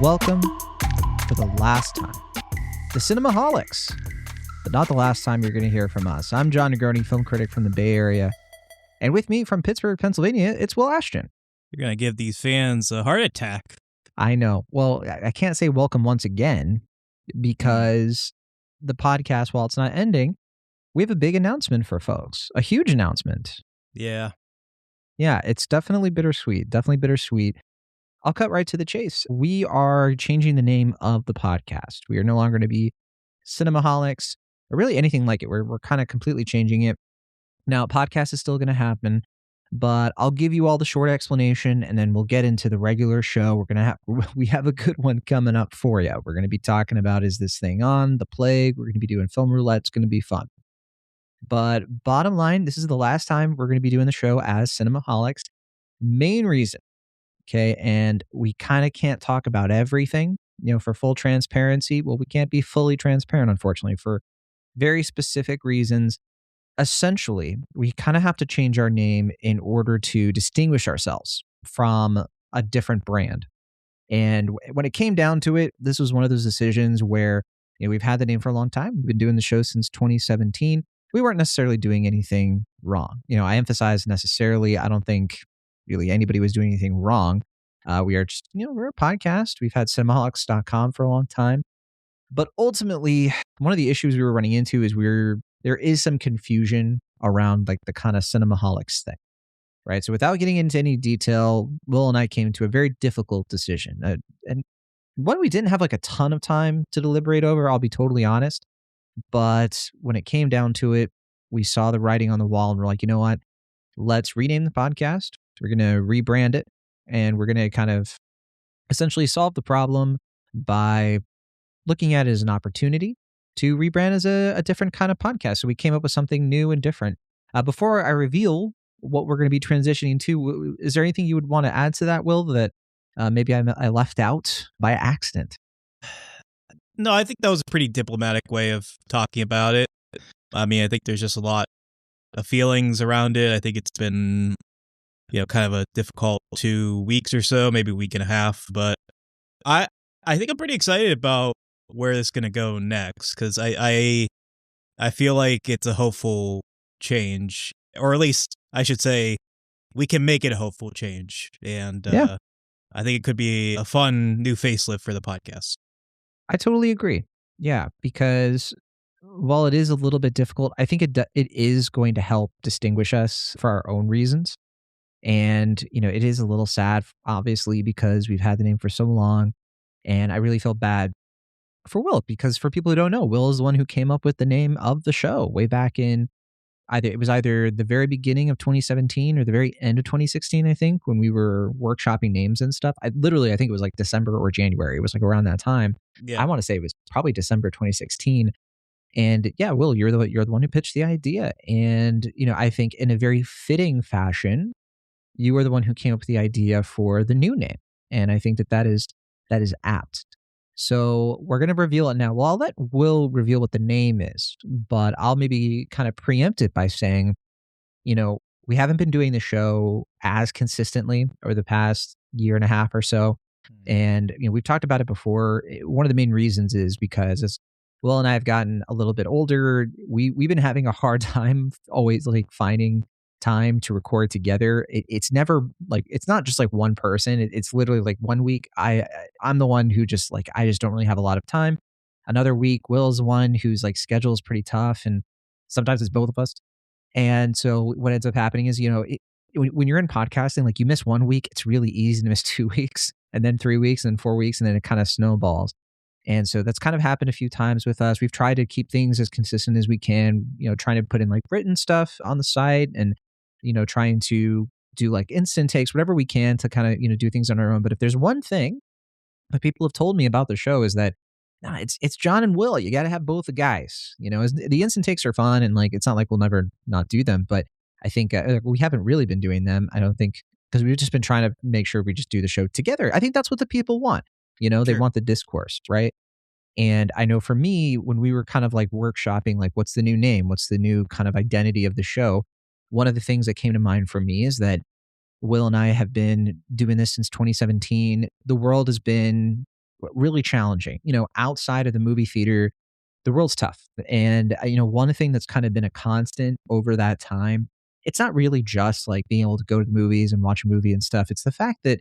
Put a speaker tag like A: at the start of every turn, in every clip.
A: Welcome for the last time, the Cinemaholics, but not the last time you're going to hear from us. I'm Jon and Will, film critic from the Bay Area, and with me from Pittsburgh, Pennsylvania, it's Will Ashton.
B: You're going to give these fans a heart attack.
A: I know. Well, I can't say welcome once again because the podcast, while it's not ending, we have a big announcement for folks, a huge announcement.
B: Yeah,
A: it's definitely bittersweet. I'll cut right to the chase. We are changing the name of the podcast. We are no longer going to be Cinemaholics or really anything like it. We're kind of completely changing it. Now, podcast is still going to happen, but I'll give you all the short explanation and then we'll get into the regular show. We have a good one coming up for you. We're going to be talking about, is this thing on? The plague. We're going to be doing Film Roulette. It's going to be fun. But bottom line, this is the last time we're going to be doing the show as Cinemaholics. Main reason. Okay. And we kind of can't talk about everything, for full transparency. Well, we can't be fully transparent, unfortunately, for very specific reasons. Essentially, we kind of have to change our name in order to distinguish ourselves from a different brand. And when it came down to it, this was one of those decisions where we've had the name for a long time. We've been doing the show since 2017. We weren't necessarily doing anything wrong. I emphasize necessarily. I don't think really anybody was doing anything wrong. We are just, we're a podcast. We've had Cinemaholics.com for a long time. But ultimately, one of the issues we were running into is there is some confusion around like the kind of Cinemaholics thing, right? So without getting into any detail, Will and I came to a very difficult decision. And one we didn't have like a ton of time to deliberate over, I'll be totally honest. But when it came down to it, we saw the writing on the wall and we're like, you know what? Let's rename the podcast. We're going to rebrand it and we're going to kind of essentially solve the problem by looking at it as an opportunity to rebrand as a different kind of podcast. So we came up with something new and different. Before I reveal what we're going to be transitioning to, is there anything you would want to add to that, Will, that maybe I left out by accident?
B: No, I think that was a pretty diplomatic way of talking about it. I mean, I think there's just a lot of feelings around it. I think it's been, kind of a difficult 2 weeks or so, maybe a week and a half. But I think I'm pretty excited about where this is going to go next, because I feel like it's a hopeful change, or at least I should say we can make it a hopeful change. And I think it could be a fun new facelift for the podcast.
A: I totally agree. Yeah, because while it is a little bit difficult, I think it is going to help distinguish us for our own reasons. And, it is a little sad, obviously, because we've had the name for so long. And I really feel bad for Will, because for people who don't know, Will is the one who came up with the name of the show way back in either the very beginning of 2017 or the very end of 2016, I think, when we were workshopping names and stuff. I think it was like December or January. It was like around that time. Yeah. I want to say it was probably December 2016. And yeah, Will, you're the one who pitched the idea. And, I think in a very fitting fashion, you were the one who came up with the idea for the new name. And I think that is apt. So we're going to reveal it now. Well, I'll let Will reveal what the name is, but I'll maybe kind of preempt it by saying, we haven't been doing the show as consistently over the past year and a half or so. And, we've talked about it before. One of the main reasons is because as Will and I have gotten a little bit older, we've been having a hard time always like finding time to record together. It's never like, it's not just like one person. It's literally like 1 week I'm the one who just like, I just don't really have a lot of time. Another week Will's the one whose like schedule is pretty tough, and sometimes it's both of us. And so what ends up happening is, when you're in podcasting, like you miss 1 week, it's really easy to miss 2 weeks and then 3 weeks and then 4 weeks, and then it kind of snowballs. And so that's kind of happened a few times with us. We've tried to keep things as consistent as we can, trying to put in like written stuff on the site and trying to do like instant takes, whatever we can to kind of, do things on our own. But if there's one thing that people have told me about the show is that, it's Jon and Will. You got to have both the guys. The instant takes are fun, and like it's not like we'll never not do them. But I think we haven't really been doing them. I don't think, because we've just been trying to make sure we just do the show together. I think that's what the people want. Sure. They want the discourse, right? And I know for me, when we were kind of like workshopping, like what's the new name? What's the new kind of identity of the show? One of the things that came to mind for me is that Will and I have been doing this since 2017. The world has been really challenging. Outside of the movie theater, the world's tough. And, one thing that's kind of been a constant over that time, it's not really just like being able to go to the movies and watch a movie and stuff. It's the fact that,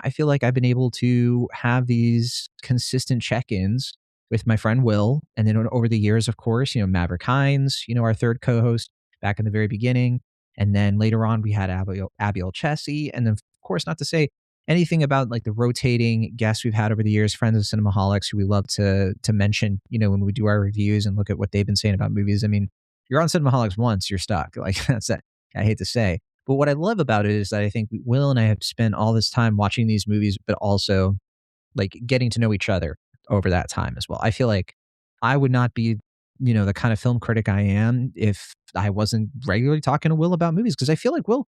A: I feel like I've been able to have these consistent check ins with my friend Will. And then over the years, of course, Maverick Hines, our third co host back in the very beginning. And then later on, we had Abiel Chessie. And then, of course, not to say anything about like the rotating guests we've had over the years, friends of Cinemaholics, who we love to mention, when we do our reviews and look at what they've been saying about movies. I mean, you're on Cinemaholics once, you're stuck. Like that's that. I hate to say. But what I love about it is that I think Will and I have spent all this time watching these movies, but also like getting to know each other over that time as well. I feel like I would not be, the kind of film critic I am if I wasn't regularly talking to Will about movies. Because I feel like Will,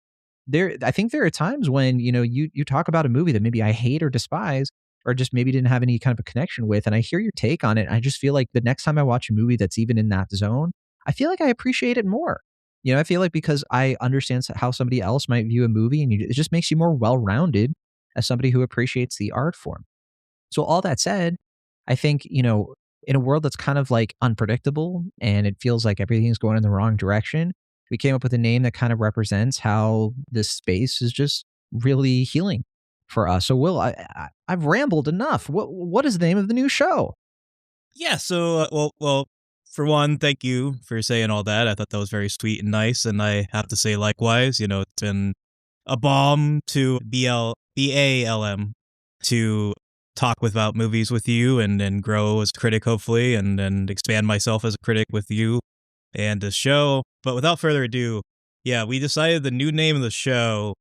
A: I think there are times when, you talk about a movie that maybe I hate or despise, or just maybe didn't have any kind of a connection with, and I hear your take on it. And I just feel like the next time I watch a movie that's even in that zone, I feel like I appreciate it more. I feel like because I understand how somebody else might view a movie, and it just makes you more well-rounded as somebody who appreciates the art form. So all that said, I think, in a world that's kind of like unpredictable and it feels like everything's going in the wrong direction, we came up with a name that kind of represents how this space is just really healing for us. So Will, I've rambled enough. What is the name of the new show?
B: Yeah, so, well, for one, thank you for saying all that. I thought that was very sweet and nice, and I have to say likewise. It's been a balm to BALM to talk about movies with you and grow as a critic, hopefully, and expand myself as a critic with you and the show. But without further ado, yeah, we decided the new name of the show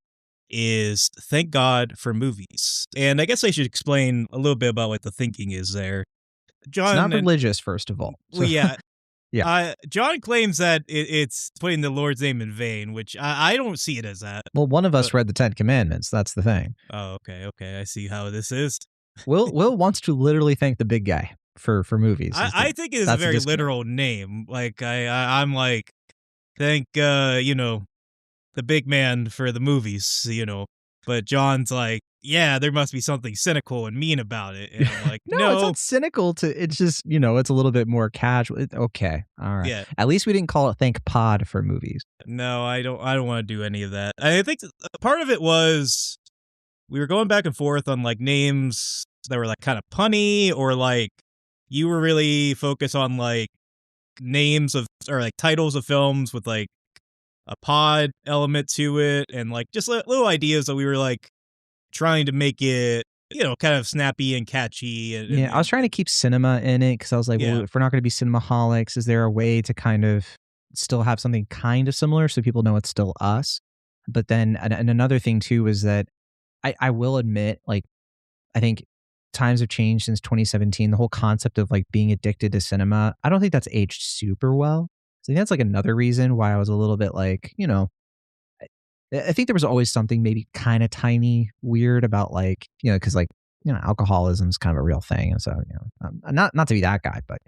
B: is Thank God for Movies. And I guess I should explain a little bit about what the thinking is there. John,
A: it's not religious, first of all.
B: So, well, yeah.
A: Yeah.
B: John claims that it's putting the Lord's name in vain, which I don't see it as that.
A: Well, one of us read the 10 Commandments. That's the thing.
B: Oh, okay. I see how this is.
A: Will wants to literally thank the big guy for movies.
B: I think it is a very literal name. Like I'm like, thank the big man for the movies, But John's like, yeah, there must be something cynical and mean about it. And I'm like,
A: no, it's not cynical. It's just, it's a little bit more casual. Okay, all right. Yeah. At least we didn't call it Thank Pod for movies.
B: No, I don't want to do any of that. I think part of it was we were going back and forth on like names that were like kind of punny, or like you were really focused on like names of or like titles of films with like a pod element to it, and like just little ideas that we were like trying to make it, kind of snappy and catchy. And
A: I was trying to keep cinema in it because I was like, well, if we're not going to be Cinemaholics, is there a way to kind of still have something kind of similar so people know it's still us? But then, and another thing too is that I will admit, like, I think times have changed since 2017. The whole concept of like being addicted to cinema, I don't think that's aged super well. So I think that's like another reason why I was a little bit like, I think there was always something maybe kind of tiny weird about like, because like, alcoholism is kind of a real thing. And so, not to be that guy, but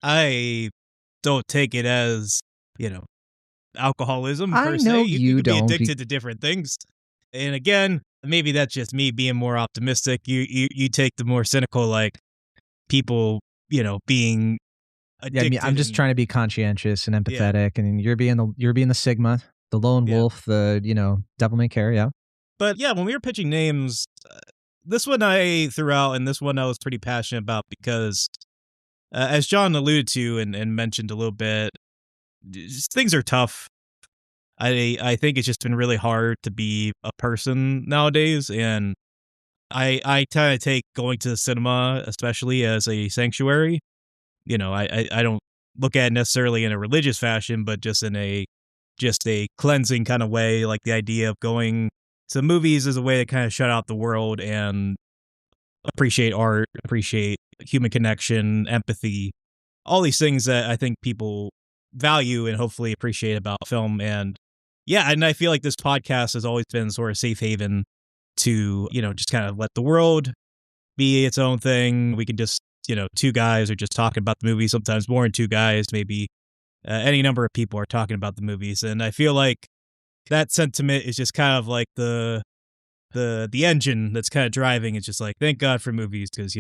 B: I don't take it as, alcoholism per se.
A: I know you
B: can
A: don't
B: be addicted to different things. And again, maybe that's just me being more optimistic. You take the more cynical, like people, being addicted.
A: Yeah, I'm just trying to be conscientious and empathetic, and you're being the Sigma, the lone wolf, the devil may care. Yeah.
B: But yeah, when we were pitching names, this one I threw out, and this one I was pretty passionate about because, as John alluded to and mentioned a little bit, things are tough. I think it's just been really hard to be a person nowadays, and I kind of take going to the cinema, especially, as a sanctuary. I don't look at it necessarily in a religious fashion, but just in a cleansing kind of way. Like the idea of going to movies is a way to kind of shut out the world and appreciate art, appreciate human connection, empathy, all these things that I think people value and hopefully appreciate about film. And and I feel like this podcast has always been sort of safe haven to, just kind of let the world be its own thing. We can just, two guys are just talking about the movie, sometimes more than two guys, maybe any number of people are talking about the movies. And I feel like that sentiment is just kind of like the engine that's kind of driving. It's just like, thank God for movies, because,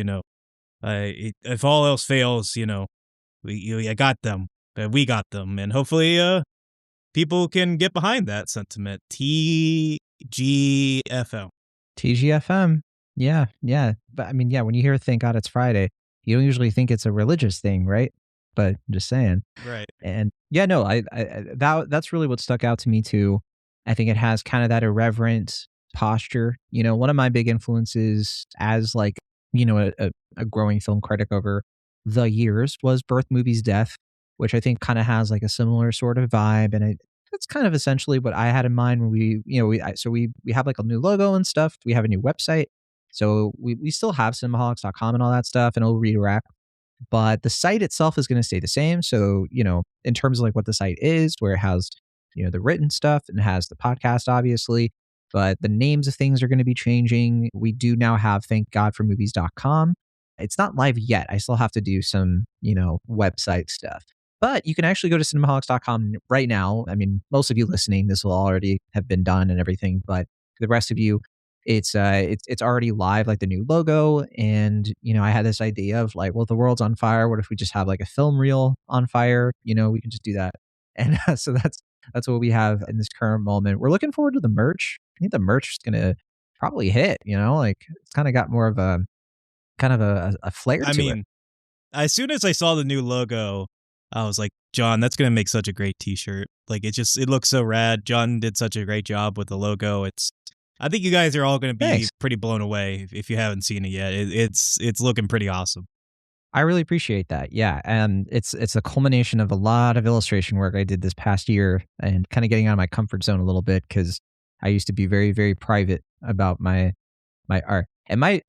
B: If all else fails, I got them, we got them, and hopefully, people can get behind that sentiment. TGFM.
A: TGFM. Yeah, yeah. But I mean, yeah, when you hear "Thank God It's Friday," you don't usually think it's a religious thing, right? But I'm just saying.
B: Right.
A: And yeah, no, that's really what stuck out to me too. I think it has kind of that irreverent posture. One of my big influences as like, a growing film critic over the years was Birth Movies Death, which I think kind of has like a similar sort of vibe. And that's kind of essentially what I had in mind when we have like a new logo and stuff. We have a new website. So we still have cinemaholics.com and all that stuff, and it'll redirect, but the site itself is going to stay the same. So, in terms of like what the site is, where it has, the written stuff and it has the podcast, obviously, but the names of things are going to be changing. We do now have thankgodformovies.com. It's not live yet. I still have to do some, website stuff, but you can actually go to cinemaholics.com right now. I mean, most of you listening, this will already have been done and everything, but the rest of you, it's already live, like the new logo. And I had this idea of like, well, the world's on fire, what if we just have like a film reel on fire? We can just do that. And so that's what we have in this current moment. We're looking forward to the merch. I think the merch is gonna probably hit. Like it's kind of got more of a kind of a flair
B: I
A: to it.
B: mean, as soon as I saw the new logo, I was like, Jon, that's gonna make such a great T-shirt. Like it looks so rad. Jon did such a great job with the logo. I think you guys are all gonna be
A: Thanks.
B: pretty blown away if you haven't seen it yet. It's looking pretty awesome.
A: I really appreciate that. Yeah, and it's a culmination of a lot of illustration work I did this past year, and kind of getting out of my comfort zone a little bit because I used to be very, very private about my art. And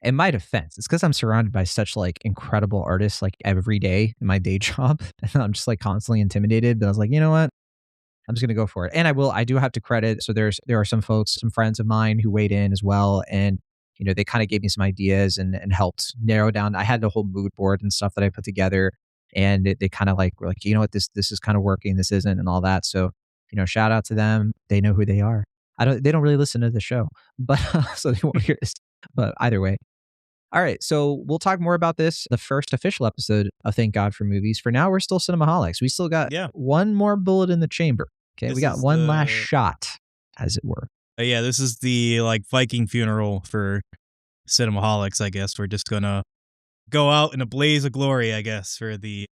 A: in my defense, it's because I'm surrounded by such like incredible artists like every day in my day job, and I'm just like constantly intimidated. But I was like, you know what? I'm just gonna go for it. And I do have to credit. So there are some folks, some friends of mine who weighed in as well. And, they kind of gave me some ideas and helped narrow down. I had the whole mood board and stuff that I put together. And they kind of like were like, you know what, this is kind of working, this isn't, and all that. So, shout out to them. They know who they are. They don't really listen to the show, but so they won't hear this. But either way. All right, so we'll talk more about this, the first official episode of Thank God for Movies. For now, we're still Cinemaholics. We still got one more bullet in the chamber. Okay, we got one last shot, as it were.
B: Yeah, this is the like Viking funeral for Cinemaholics, I guess. We're just gonna go out in a blaze of glory, I guess, for the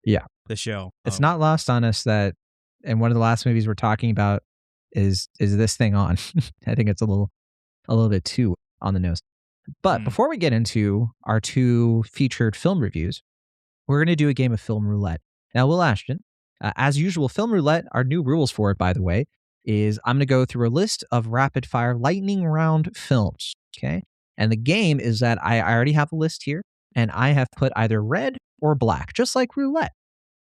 B: show.
A: It's not lost on us that, and one of the last movies we're talking about is this thing on. I think it's a little bit too on the nose. But before we get into our two featured film reviews, we're going to do a game of Film Roulette. Now, Will Ashton, as usual, Film Roulette, our new rules for it, by the way, is I'm going to go through a list of rapid fire lightning round films. Okay. And the game is that I already have a list here, and I have put either red or black, just like roulette.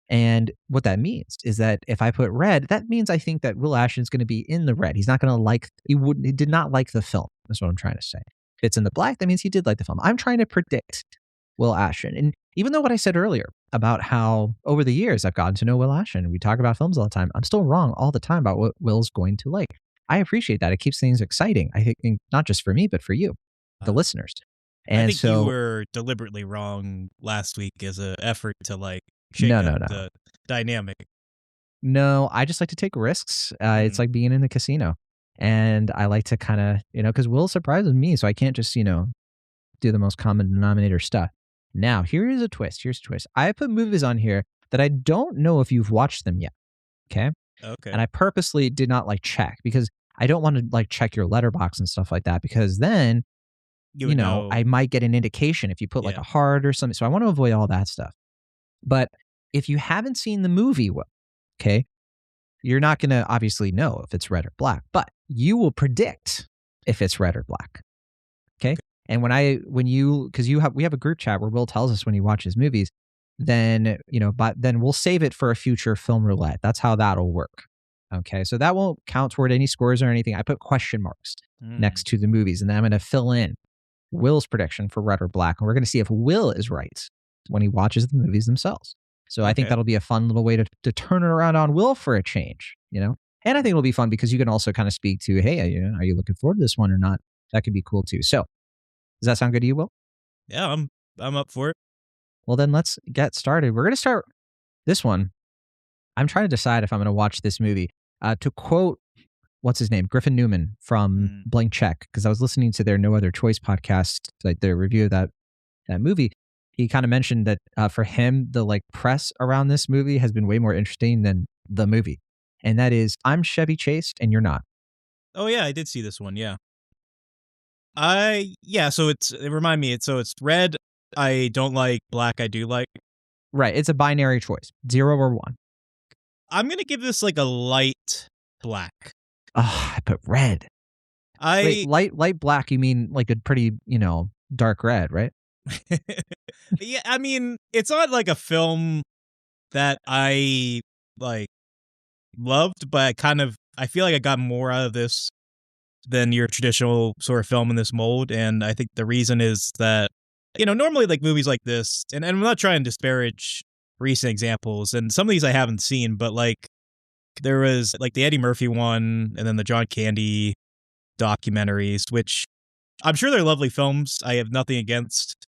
A: And what that means is that if I put red, that means I think that Will Ashton's going to be in the red. He's not going to he did not like the film. That's what I'm trying to say. If it's in the black, that means he did like the film. I'm trying to predict Will Ashton. And even though what I said earlier about how over the years I've gotten to know Will Ashton and we talk about films all the time, I'm still wrong all the time about what Will's going to like. I appreciate that. It keeps things exciting. I think not just for me, but for you, the listeners. And
B: I think you were deliberately wrong last week as an effort to like shake up the dynamic.
A: No, I just like to take risks. It's like being in the casino. And I like to kind of, because Will surprises me, so I can't just, do the most common denominator stuff. Now, here's a twist. I put movies on here that I don't know if you've watched them yet. Okay. And I purposely did not like check because I don't want to like check your letterbox and stuff like that, because then, know, I might get an indication if you put like a heart or something. So I want to avoid all that stuff. But if you haven't seen the movie, Will, okay, you're not going to obviously know if it's red or black, but you will predict if it's red or black. Okay. And we have a group chat where Will tells us when he watches movies, then, but then we'll save it for a future Film Roulette. That's how that'll work. Okay. So that won't count toward any scores or anything. I put question marks next to the movies, and then I'm going to fill in Will's prediction for red or black. And we're going to see if Will is right when he watches the movies themselves. So I think that'll be a fun little way to turn it around on Will for a change, And I think it'll be fun because you can also kind of speak to, hey, are you looking forward to this one or not? That could be cool too. So does that sound good to you, Will?
B: Yeah, I'm up for it.
A: Well, then let's get started. We're going to start this one. I'm trying to decide if I'm going to watch this movie. To quote, what's his name? Griffin Newman from Blank Check, because I was listening to their No Other Choice podcast, like their review of that movie. He kind of mentioned that for him, the like press around this movie has been way more interesting than the movie. And that is, I'm Chevy Chased and you're not.
B: Oh yeah, I did see this one. Yeah. So it remind me. So it's red. I don't like. Black. I do like.
A: Right. It's a binary choice, 0 or 1.
B: I'm gonna give this like a light black.
A: Oh, I put red. Wait, light black. You mean like a pretty, dark red, right?
B: Yeah, I mean, it's not like a film that I like loved, but I feel like I got more out of this than your traditional sort of film in this mold. And I think the reason is that, normally like movies like this, and I'm not trying to disparage recent examples, and some of these I haven't seen, but like there was like the Eddie Murphy one and then the John Candy documentaries, which I'm sure they're lovely films. I have nothing against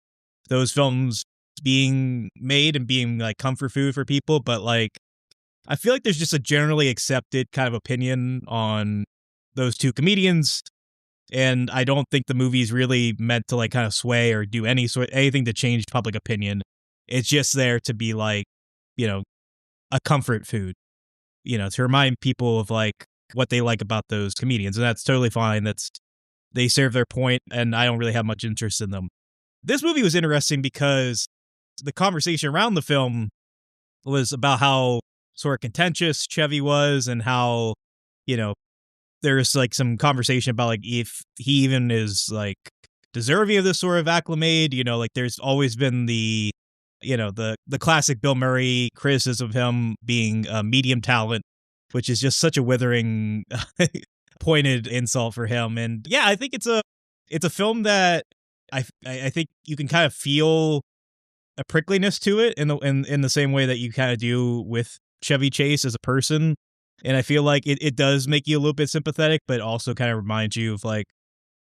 B: those films being made and being like comfort food for people, but like I feel like there's just a generally accepted kind of opinion on those two comedians, and I don't think the movie's really meant to like kind of sway or do anything to change public opinion. It's just there to be like, a comfort food, to remind people of like what they like about those comedians, and that's totally fine. They serve their point, and I don't really have much interest in them. This movie was interesting because the conversation around the film was about how sort of contentious Chevy was, and how, there's like some conversation about like if he even is like deserving of this sort of acclimate. Like there's always been the classic Bill Murray criticism of him being a medium talent, which is just such a withering pointed insult for him. And yeah, I think it's a film that I think you can kind of feel a prickliness to it in the same way that you kind of do with Chevy Chase as a person. And I feel like it does make you a little bit sympathetic, but also kind of reminds you of like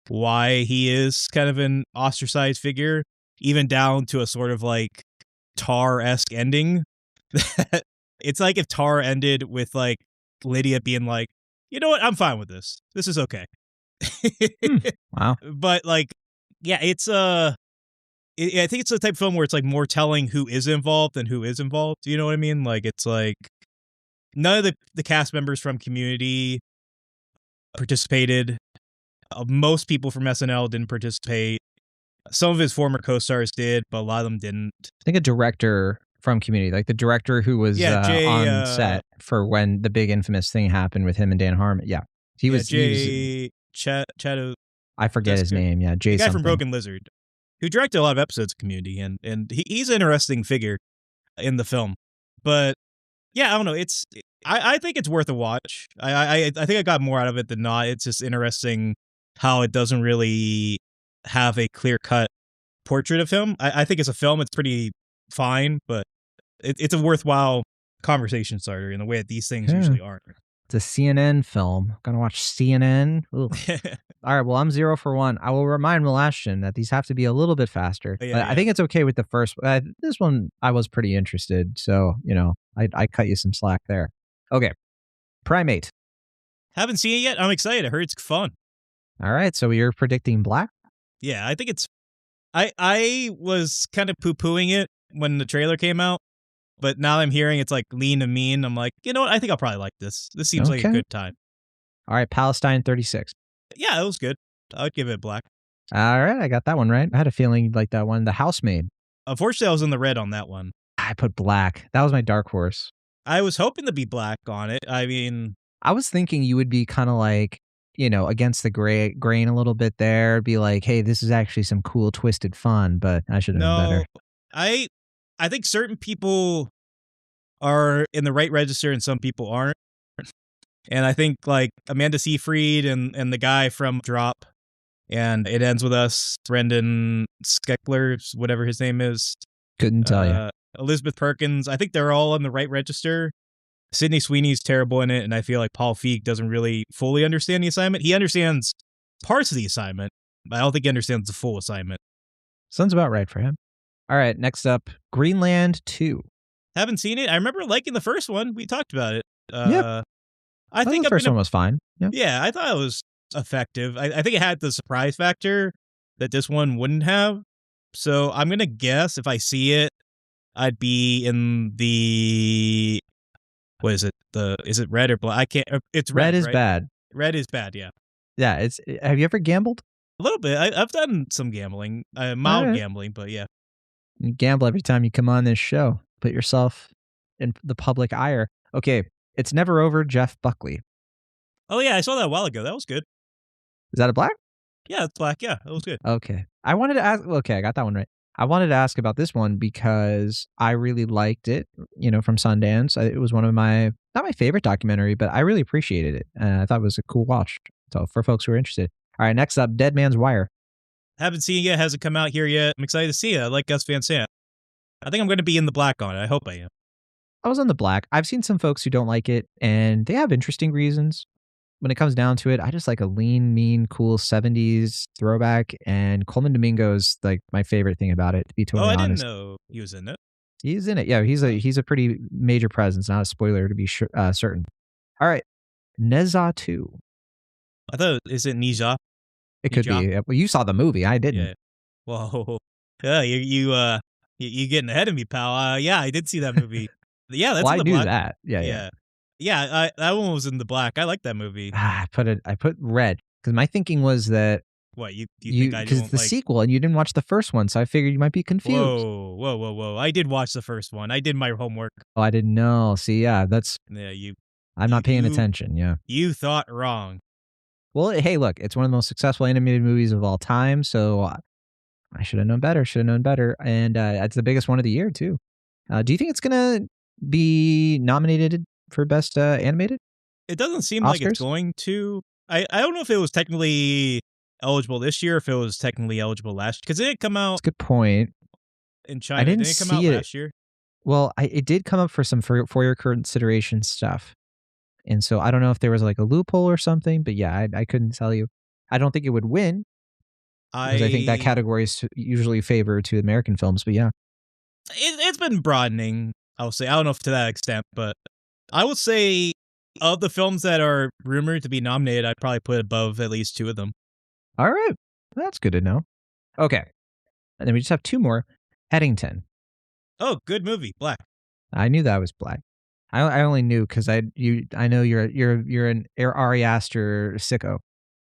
B: why he is kind of an ostracized figure, even down to a sort of like Tar-esque ending. It's like if Tar ended with like Lydia being like, you know what, I'm fine with this. This is okay.
A: Wow.
B: But like, yeah, I think it's the type of film where it's like more telling who is involved than who is involved. Do you know what I mean? Like, it's like none of the cast members from Community participated. Most people from SNL didn't participate. Some of his former co-stars did, but a lot of them didn't.
A: I think a director from Community, like the director who was on set for when the big infamous thing happened with him and Dan Harmon. Yeah, he was. I forget his name. Yeah, Jay.
B: The guy
A: something.
B: From Broken Lizard, who directed a lot of episodes of Community, and he's an interesting figure in the film. But yeah, I don't know. I think it's worth a watch. I think I got more out of it than not. It's just interesting how it doesn't really have a clear-cut portrait of him. I think as a film, it's pretty fine, but it's a worthwhile conversation starter in the way that these things usually aren't.
A: It's a CNN film. I'm gonna watch CNN. All right, well, I'm 0 for 1. I will remind Melashton that these have to be a little bit faster. I think it's okay with the first. This one, I was pretty interested, so I cut you some slack there. Okay, Primate.
B: Haven't seen it yet. I'm excited. I heard it's fun.
A: All right, so you're predicting black?
B: Yeah, I think it's. I was kind of poo-pooing it when the trailer came out, but now I'm hearing it's like lean and mean. I'm like, you know what? I think I'll probably like this. This seems like a good time.
A: All right, Palestine 36.
B: Yeah, it was good. I would give it black.
A: All right, I got that one right. I had a feeling you'd like that one. The Housemaid.
B: Unfortunately, I was in the red on that one.
A: I put black. That was my dark horse.
B: I was hoping to be black on it. I mean,
A: I was thinking you would be kind of like, against the grain a little bit there. Be like, hey, this is actually some cool, twisted fun, but I should have known better.
B: I think certain people are in the right register and some people aren't. And I think like Amanda Seyfried and the guy from Drop, and It Ends With Us, Brendan Skeckler, whatever his name is.
A: Couldn't tell you.
B: Elizabeth Perkins. I think they're all in the right register. Sydney Sweeney's terrible in it, and I feel like Paul Feig doesn't really fully understand the assignment. He understands parts of the assignment, but I don't think he understands the full assignment.
A: Sounds about right for him. All right, next up, Greenland 2.
B: Haven't seen it. I remember liking the first one. We talked about it.
A: Yep.
B: I
A: Well,
B: think
A: the
B: I'm
A: first
B: gonna.
A: one was fine. Yeah.
B: Yeah, I thought it was effective. I think it had the surprise factor that this one wouldn't have. So I'm gonna guess if I see it, I'd be in the. What is it? Is it red or black? I can't. It's red.
A: Red is
B: right?
A: bad.
B: Red is bad. Yeah,
A: Yeah, have you ever gambled?
B: a little bit. I've done some gambling,
A: All
B: mild
A: right.
B: gambling, but yeah.
A: You gamble every time you come on this show. Put yourself in the public ire. Okay, It's Never Over, Jeff Buckley.
B: Oh yeah, I saw that a while ago. That was good.
A: Is that a black?
B: Yeah, it's black. Yeah, that was good.
A: Okay. I wanted to ask. Okay, I got that one right. I wanted to ask about this one because I really liked it, from Sundance. It was one of my, not my favorite documentary, but I really appreciated it. I thought it was a cool watch. So for folks who are interested. All right, next up, Dead Man's Wire.
B: Haven't seen it yet. Hasn't come out here yet. I'm excited to see it. I like Gus Van Sant. I think I'm going to be in the black on it. I hope I am.
A: I was on the black. I've seen some folks who don't like it, and they have interesting reasons. When it comes down to it, I just like a lean, mean, cool 70s throwback, and Coleman Domingo's like my favorite thing about it, to be totally
B: I didn't
A: honest.
B: know he was in it.
A: He's in it. Yeah, he's a pretty major presence, not a spoiler to be certain. All right. Neza 2.
B: I thought, is it Nija?
A: It could
B: Nija?
A: be. Well, you saw the movie. I didn't.
B: Yeah. Whoa. Yeah, you getting ahead of me, pal. Yeah, I did see that movie. Yeah, that's
A: Well,
B: in
A: I
B: the
A: knew
B: black.
A: that. Yeah.
B: Yeah, that one was in the black. I like that movie.
A: I put red because my thinking was that
B: What, you think I
A: because
B: don't
A: it's the
B: like...
A: sequel and you didn't watch the first one, so I figured you might be confused.
B: Whoa. I did watch the first one. I did my homework.
A: Oh, I didn't know. See, yeah,
B: Yeah,
A: I'm not paying
B: you-
A: attention. Yeah.
B: You thought wrong.
A: Well, hey, look, it's one of the most successful animated movies of all time, so I should have known better. And it's the biggest one of the year too. Do you think it's gonna be nominated for best animated?
B: It doesn't seem like it's
A: Oscars?
B: going to. I don't know if it was technically eligible this year, if it was technically eligible last, because it didn't come out
A: That's a good point.
B: in China.
A: I didn't
B: Didn't it come out
A: see it.
B: last year?
A: Well, it did come up for some for your consideration stuff. And so I don't know if there was like a loophole or something, but yeah, I couldn't tell you. I don't think it would win because I think that category is usually favor to American films, but yeah.
B: It's been broadening, I'll say. I don't know if to that extent, but I would say of the films that are rumored to be nominated, I'd probably put above at least two of them.
A: All right. That's good to know. Okay. And then we just have two more. Eddington.
B: Oh, good movie. Black.
A: I knew that was black. I only knew because I know you're an Ari Aster sicko,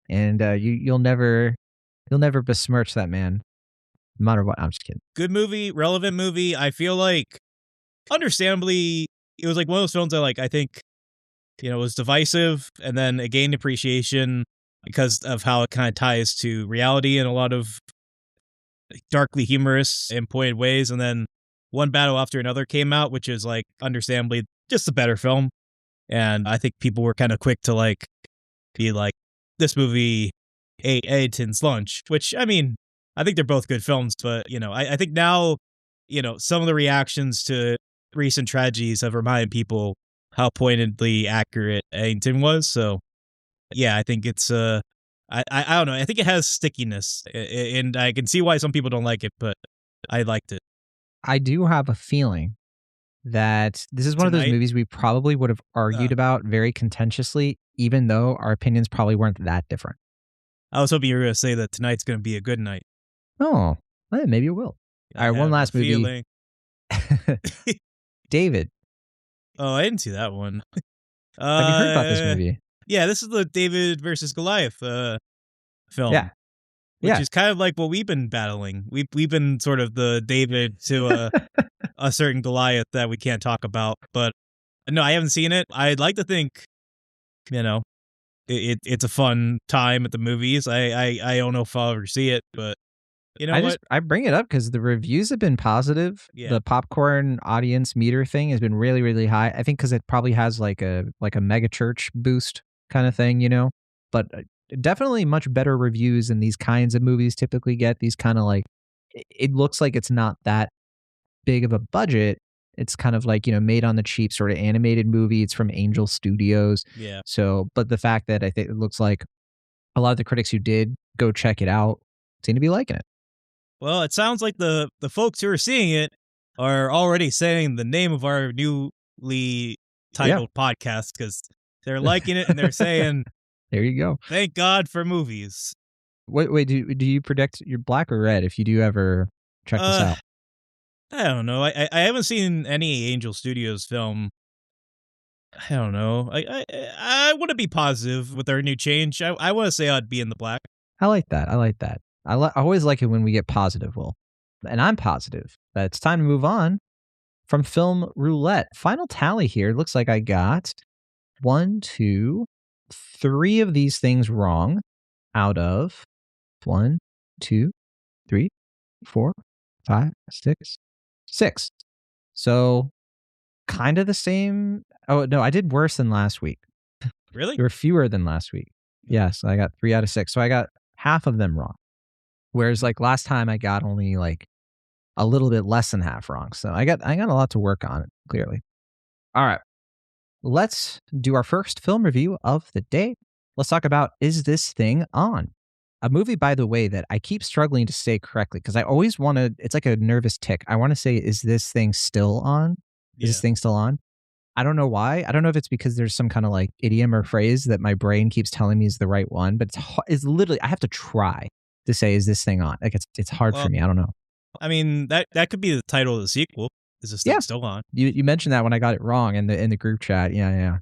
A: and you'll never besmirch that man, no matter what. I'm just kidding.
B: Good movie, relevant movie. I feel like, understandably, it was like one of those films that, like, I think, was divisive, and then it gained appreciation because of how it kind of ties to reality in a lot of darkly humorous and pointed ways. And then one battle after another came out, which is, like, understandably just a better film. And I think people were kind of quick to, like, be like, this movie ate Eddington's lunch, which, I mean, I think they're both good films, but, I think now, some of the reactions to recent tragedies have reminded people how pointedly accurate Eddington was. So, yeah, I think it's, I don't know. I think it has stickiness, and I can see why some people don't like it, but I liked it.
A: I do have a feeling that this is one of those
B: Tonight?
A: movies we probably would have argued about very contentiously, even though our opinions probably weren't that different.
B: I was hoping you were going to say that tonight's going to be a good night.
A: Oh, maybe it will.
B: I
A: All right, one
B: have a
A: last movie.
B: feeling.
A: David.
B: Oh, I didn't see that one.
A: Have you heard about this movie?
B: Yeah, this is the David versus Goliath film.
A: Yeah.
B: Which is kind of like what we've been battling. We've been sort of the David to a certain Goliath that we can't talk about. But no, I haven't seen it. I'd like to think, it's a fun time at the movies. I don't know if I'll ever see it, but
A: I bring it up because the reviews have been positive.
B: Yeah.
A: The popcorn audience meter thing has been really, really high. I think because it probably has like a mega church boost kind of thing, But definitely much better reviews than these kinds of movies typically get. These kind of like, it looks like it's not that big of a budget. It's kind of like, made on the cheap sort of animated movie. It's from Angel Studios.
B: Yeah.
A: So, but the fact that I think it looks like a lot of the critics who did go check it out seem to be liking it.
B: Well, it sounds like the folks who are seeing it are already saying the name of our newly
A: Yeah.
B: titled podcast because they're liking it and they're saying,
A: There you go.
B: "Thank God for movies."
A: Wait, do you predict you're black or red if you do ever check this
B: Uh,
A: out?
B: I don't know. I haven't seen any Angel Studios film. I don't know. I want to be positive with our new change. I want to say I'd be in the black.
A: I like that. I like that. I always like it when we get positive, Will. And I'm positive. But it's time to move on from Film Roulette. Final tally here. Looks like I got 1, 2, 3 of these things wrong out of 1, 2, 3, 4, 5, 6, 6. So kind of the same. Oh, no, I did worse than last week.
B: Really?
A: There were fewer than last week. Yes, I got 3 out of 6. So I got half of them wrong. Whereas like last time I got only like a little bit less than half wrong. So I got a lot to work on, clearly. All right. Let's do our first film review of the day. Let's talk about Is This Thing On? A movie, by the way, that I keep struggling to say correctly because I always want to, it's like a nervous tick. I want to say, is this thing still on? Is this thing still on? I don't know why. I don't know if it's because there's some kind of like idiom or phrase that my brain keeps telling me is the right one, but it's literally, I have to try to say, is this thing on? Like it's hard for me. I don't know.
B: I mean, that could be the title of the sequel. Is this thing still on?
A: You mentioned that when I got it wrong in the group chat. Yeah.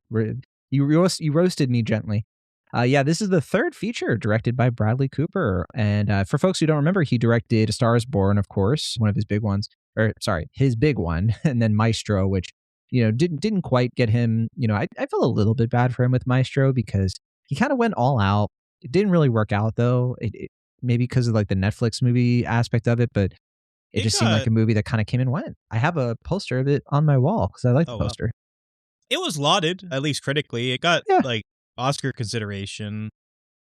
A: You roasted me gently. This is the third feature directed by Bradley Cooper. And for folks who don't remember, he directed A Star is Born, of course, one of his big ones. Or sorry, his big one, and then Maestro, which didn't quite get him. I felt a little bit bad for him with Maestro because he kind of went all out. It didn't really work out though. It maybe because of like the Netflix movie aspect of it, but it just seemed like a movie that kind of came and went. I have a poster of it on my wall because I like the poster.
B: Wow. It was lauded, at least critically. It got like Oscar consideration.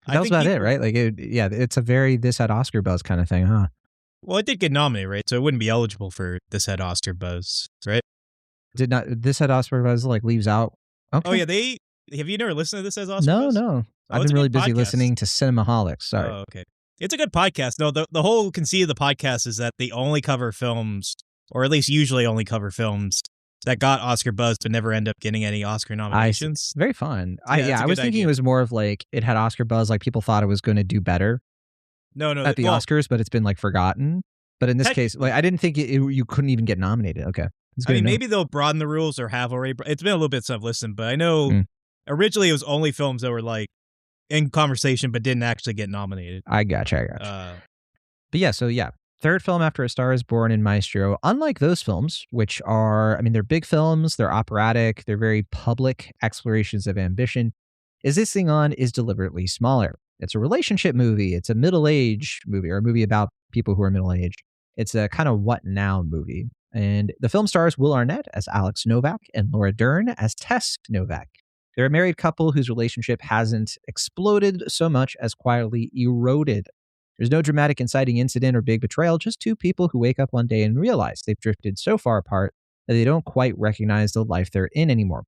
A: That was about it, right? Like, it's a very This Had Oscar Buzz kind of thing, huh?
B: Well, it did get nominated, right? So it wouldn't be eligible for This Had Oscar Buzz, right?
A: Did not This Had Oscar Buzz like leaves out? Okay.
B: Oh yeah, have you never listened to This Has Oscar Buzz?
A: No. I've been really busy listening to Cinemaholics. Sorry.
B: Oh, okay. It's a good podcast. No, the whole conceit of the podcast is that they only cover films, or at least usually only cover films that got Oscar buzz but never end up getting any Oscar nominations.
A: Very fun.
B: Yeah,
A: I was thinking it was more of like it had Oscar buzz, like people thought it was going to do better.
B: No,
A: at the Oscars, but it's been like forgotten. But in this case, like I didn't think you couldn't even get nominated. Okay.
B: I mean, maybe they'll broaden the rules or have already. It's been a little bit since I've listened, but I know originally it was only films that were like in conversation but didn't actually get nominated.
A: I gotcha. But third film after A Star is Born and Maestro. Unlike those films, which are, I mean, they're big films, they're operatic, they're very public explorations of ambition. Is This Thing On is deliberately smaller. It's a relationship movie. It's a middle-aged movie, or a movie about people who are middle-aged. It's a kind of what now movie. And the film stars Will Arnett as Alex Novak and Laura Dern as Tess Novak. They're a married couple whose relationship hasn't exploded so much as quietly eroded. There's no dramatic inciting incident or big betrayal, just two people who wake up one day and realize they've drifted so far apart that they don't quite recognize the life they're in anymore.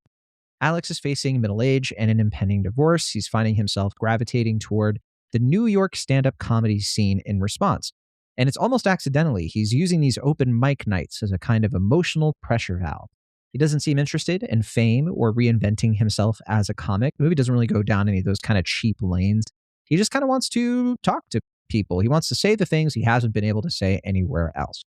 A: Alex is facing middle age and an impending divorce. He's finding himself gravitating toward the New York stand-up comedy scene in response. And it's almost accidentally. He's using these open mic nights as a kind of emotional pressure valve. He doesn't seem interested in fame or reinventing himself as a comic. The movie doesn't really go down any of those kind of cheap lanes. He just kind of wants to talk to people. He wants to say the things he hasn't been able to say anywhere else.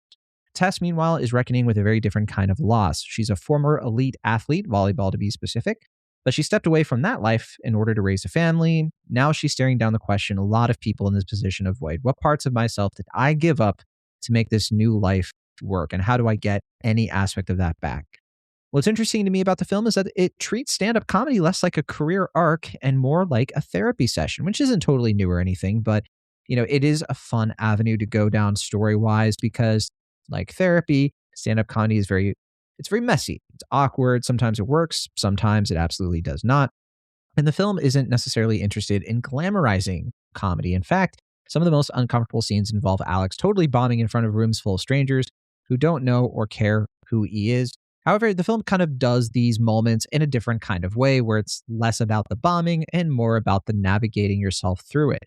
A: Tess, meanwhile, is reckoning with a very different kind of loss. She's a former elite athlete, volleyball to be specific, but she stepped away from that life in order to raise a family. Now she's staring down the question a lot of people in this position avoid. What parts of myself did I give up to make this new life work? And how do I get any aspect of that back? What's interesting to me about the film is that it treats stand-up comedy less like a career arc and more like a therapy session, which isn't totally new or anything, but it is a fun avenue to go down story-wise because, like therapy, stand-up comedy is very messy. It's awkward. Sometimes it works. Sometimes it absolutely does not. And the film isn't necessarily interested in glamorizing comedy. In fact, some of the most uncomfortable scenes involve Alex totally bombing in front of rooms full of strangers who don't know or care who he is. However, the film kind of does these moments in a different kind of way where it's less about the bombing and more about the navigating yourself through it.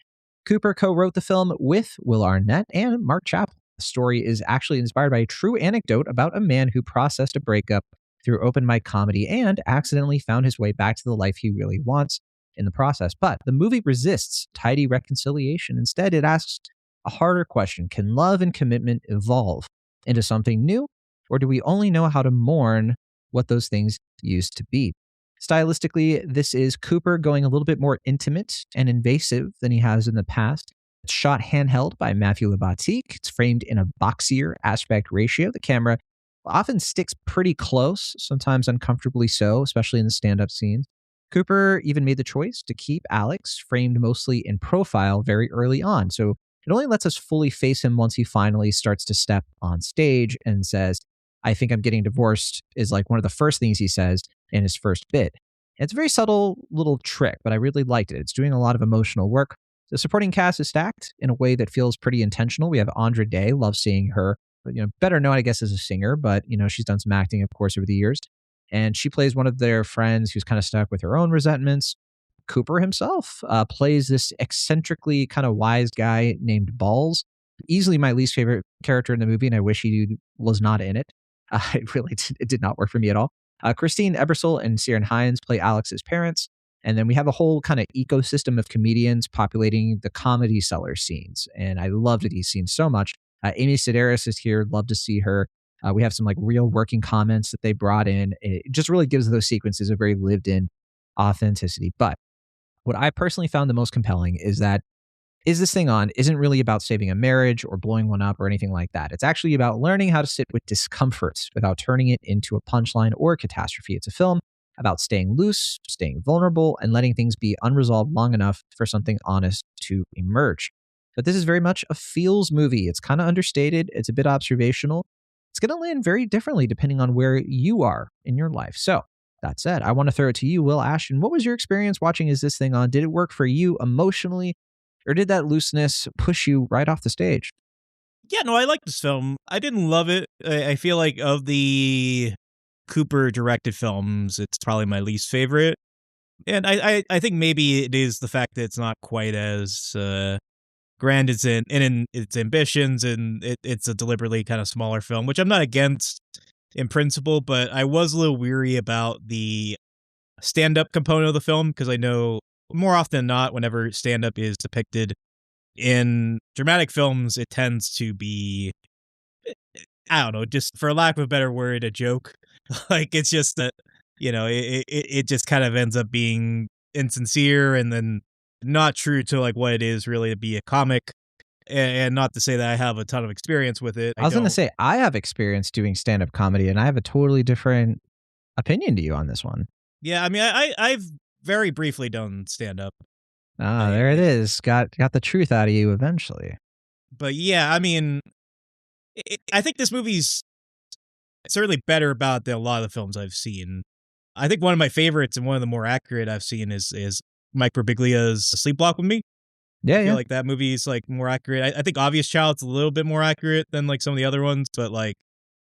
A: Cooper co-wrote the film with Will Arnett and Mark Chappell. The story is actually inspired by a true anecdote about a man who processed a breakup through open mic comedy and accidentally found his way back to the life he really wants in the process. But the movie resists tidy reconciliation. Instead, it asks a harder question: can love and commitment evolve into something new, or do we only know how to mourn what those things used to be? Stylistically, this is Cooper going a little bit more intimate and invasive than he has in the past. It's shot handheld by Matthew Libatique. It's framed in a boxier aspect ratio. The camera often sticks pretty close, sometimes uncomfortably so, especially in the stand-up scenes. Cooper even made the choice to keep Alex framed mostly in profile very early on, so it only lets us fully face him once he finally starts to step on stage and says, "I think I'm getting divorced," is like one of the first things he says in his first bit. It's a very subtle little trick, but I really liked it. It's doing a lot of emotional work. The supporting cast is stacked in a way that feels pretty intentional. We have Andra Day, love seeing her, better known, I guess, as a singer, but, she's done some acting, of course, over the years. And she plays one of their friends who's kind of stuck with her own resentments. Cooper himself plays this eccentrically kind of wise guy named Balls. Easily my least favorite character in the movie, and I wish he was not in it. It did not work for me at all. Christine Ebersole and Ciaran Hinds play Alex's parents. And then we have a whole kind of ecosystem of comedians populating the comedy cellar scenes. And I loved these scenes so much. Amy Sedaris is here. Love to see her. We have some like real working comments that they brought in. It just really gives those sequences a very lived in authenticity. But what I personally found the most compelling is that Is This Thing On isn't really about saving a marriage or blowing one up or anything like that. It's actually about learning how to sit with discomfort without turning it into a punchline or a catastrophe. It's a film about staying loose, staying vulnerable, and letting things be unresolved long enough for something honest to emerge. But this is very much a feels movie. It's kind of understated. It's a bit observational. It's going to land very differently depending on where you are in your life. So that said, I want to throw it to you, Will Ashton. What was your experience watching Is This Thing On? Did it work for you emotionally, or did that looseness push you right off the stage?
B: Yeah, no, I like this film. I didn't love it. I feel like of the Cooper directed films, it's probably my least favorite. And I think maybe it is the fact that it's not quite as grand as in its ambitions, and it's a deliberately kind of smaller film, which I'm not against in principle, but I was a little weary about the stand-up component of the film, because I know more often than not, whenever stand-up is depicted in dramatic films, it tends to be, I don't know, just for lack of a better word, a joke. Like, it's just that, it just kind of ends up being insincere and then not true to like what it is really to be a comic. And not to say that I have a ton of experience with it.
A: I was going to say, I have experience doing stand-up comedy, and I have a totally different opinion to you on this one.
B: Yeah, I mean, I've very briefly done stand-up.
A: There it is. Got the truth out of you eventually.
B: But yeah, I mean, I think this movie's certainly better about than a lot of the films I've seen. I think one of my favorites and one of the more accurate I've seen is Mike Birbiglia's Sleep Walk With Me.
A: Yeah,
B: I feel like that movie is like more accurate. I think Obvious Child's a little bit more accurate than like some of the other ones, but like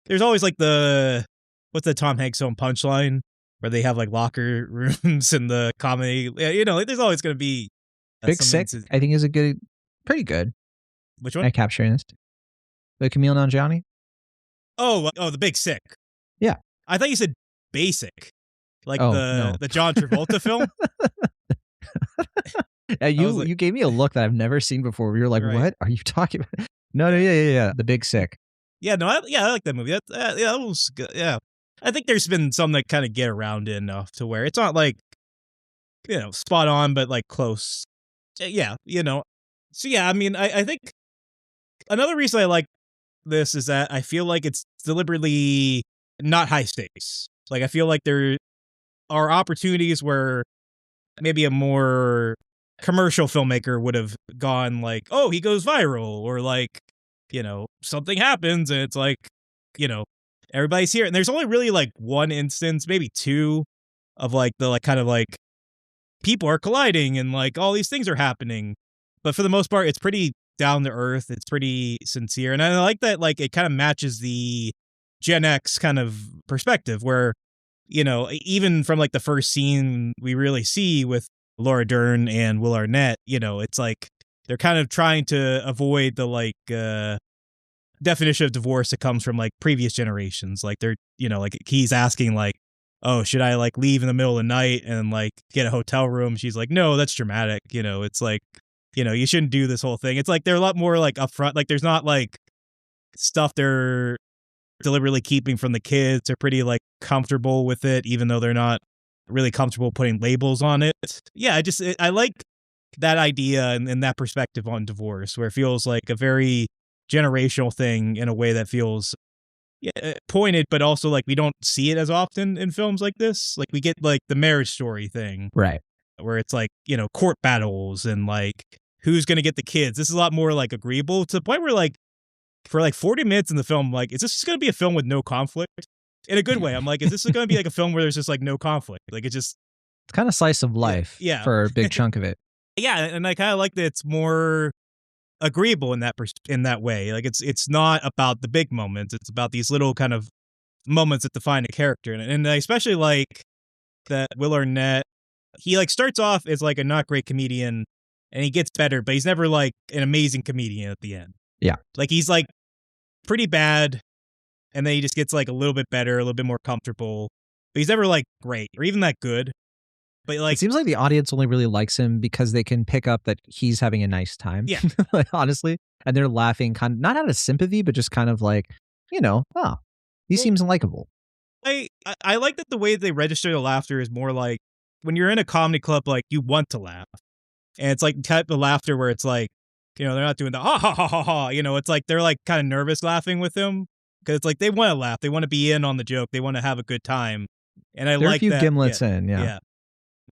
B: there's always like what's the Tom Hanks own Punchline, where they have like locker rooms in the comedy. Like, there's always going to be
A: Big Sick. I think is pretty good.
B: Which one?
A: At capturing this. The Camille Nanjiani.
B: Oh, the Big Sick.
A: Yeah.
B: I thought you said Basic, like
A: no.
B: the John Travolta film.
A: You gave me a look that I've never seen before. We were like, right. What are you talking about? No, yeah. The Big Sick.
B: Yeah, no, I like that movie. That was good. Yeah. I think there's been some that kind of get around it enough to where it's not like, spot on, but like close. Yeah, So yeah, I mean, I think another reason I like this is that I feel like it's deliberately not high stakes. Like, I feel like there are opportunities where maybe a more commercial filmmaker would have gone like, oh, he goes viral, or like, something happens and it's like, everybody's here. And there's only really like one instance, maybe two, of like the like kind of like people are colliding and like all these things are happening. But for the most part, it's pretty down to earth. It's pretty sincere. And I like that, like, it kind of matches the Gen X kind of perspective where, even from like the first scene we really see with Laura Dern and Will Arnett, it's like they're kind of trying to avoid the like definition of divorce that comes from like previous generations. Like they're, like he's asking like, oh, should I like leave in the middle of the night and like get a hotel room? She's like, no, that's dramatic. It's like, you shouldn't do this whole thing. It's like they're a lot more like upfront. Like there's not like stuff they're deliberately keeping from the kids. They're pretty like comfortable with it, even though they're not really comfortable putting labels on it. Yeah, I like that idea and that perspective on divorce, where it feels like a very generational thing in a way that feels pointed, but also like we don't see it as often in films like this. Like we get like the Marriage Story thing,
A: right,
B: where it's like, court battles and like who's going to get the kids. This is a lot more like agreeable, to the point where like for like 40 minutes in the film, like, is this going to be a film with no conflict? In a good way. I'm like, is this going to be like a film where there's just like no conflict? Like it's
A: kind of slice of life for a big chunk of it.
B: Yeah, and I kind of like that it's more agreeable in that way. Like it's not about the big moments. It's about these little kind of moments that define a character. And I especially like that Will Arnett, he like starts off as like a not great comedian and he gets better, but he's never like an amazing comedian at the end.
A: Yeah.
B: Like he's like pretty bad, and then he just gets like a little bit better, a little bit more comfortable, but he's never like great or even that good. But like,
A: it seems like the audience only really likes him because they can pick up that he's having a nice time.
B: Yeah.
A: Like, honestly. And they're laughing kind of, not out of sympathy, but just kind of like, he seems likable.
B: I like that the way they register the laughter is more like when you're in a comedy club, like you want to laugh. And it's like type of laughter where it's like, they're not doing the ha ha ha ha ha. It's like they're like kind of nervous laughing with him because it's like they want to laugh. They want to be in on the joke. They want to have a good time. And I
A: there
B: like
A: a few
B: that.
A: Gimlets in. Yeah.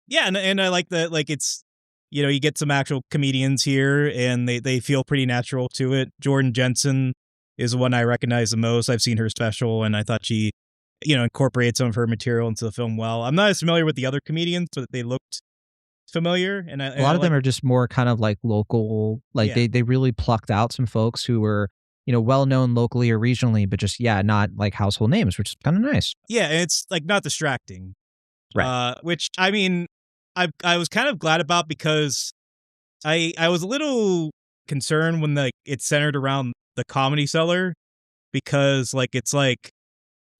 B: Yeah. And I like that. Like it's, you get some actual comedians here and they feel pretty natural to it. Jordan Jensen is the one I recognize the most. I've seen her special and I thought she, incorporated some of her material into the film well. I'm not as familiar with the other comedians, but they looked familiar. And
A: a lot of them are just more kind of like local, like they really plucked out some folks who were, well known locally or regionally, but just, not like household names, which is kind of nice.
B: Yeah. And it's like not distracting.
A: Right.
B: Which I mean, I was kind of glad about because I was a little concerned when like it's centered around the Comedy Cellar, because like it's like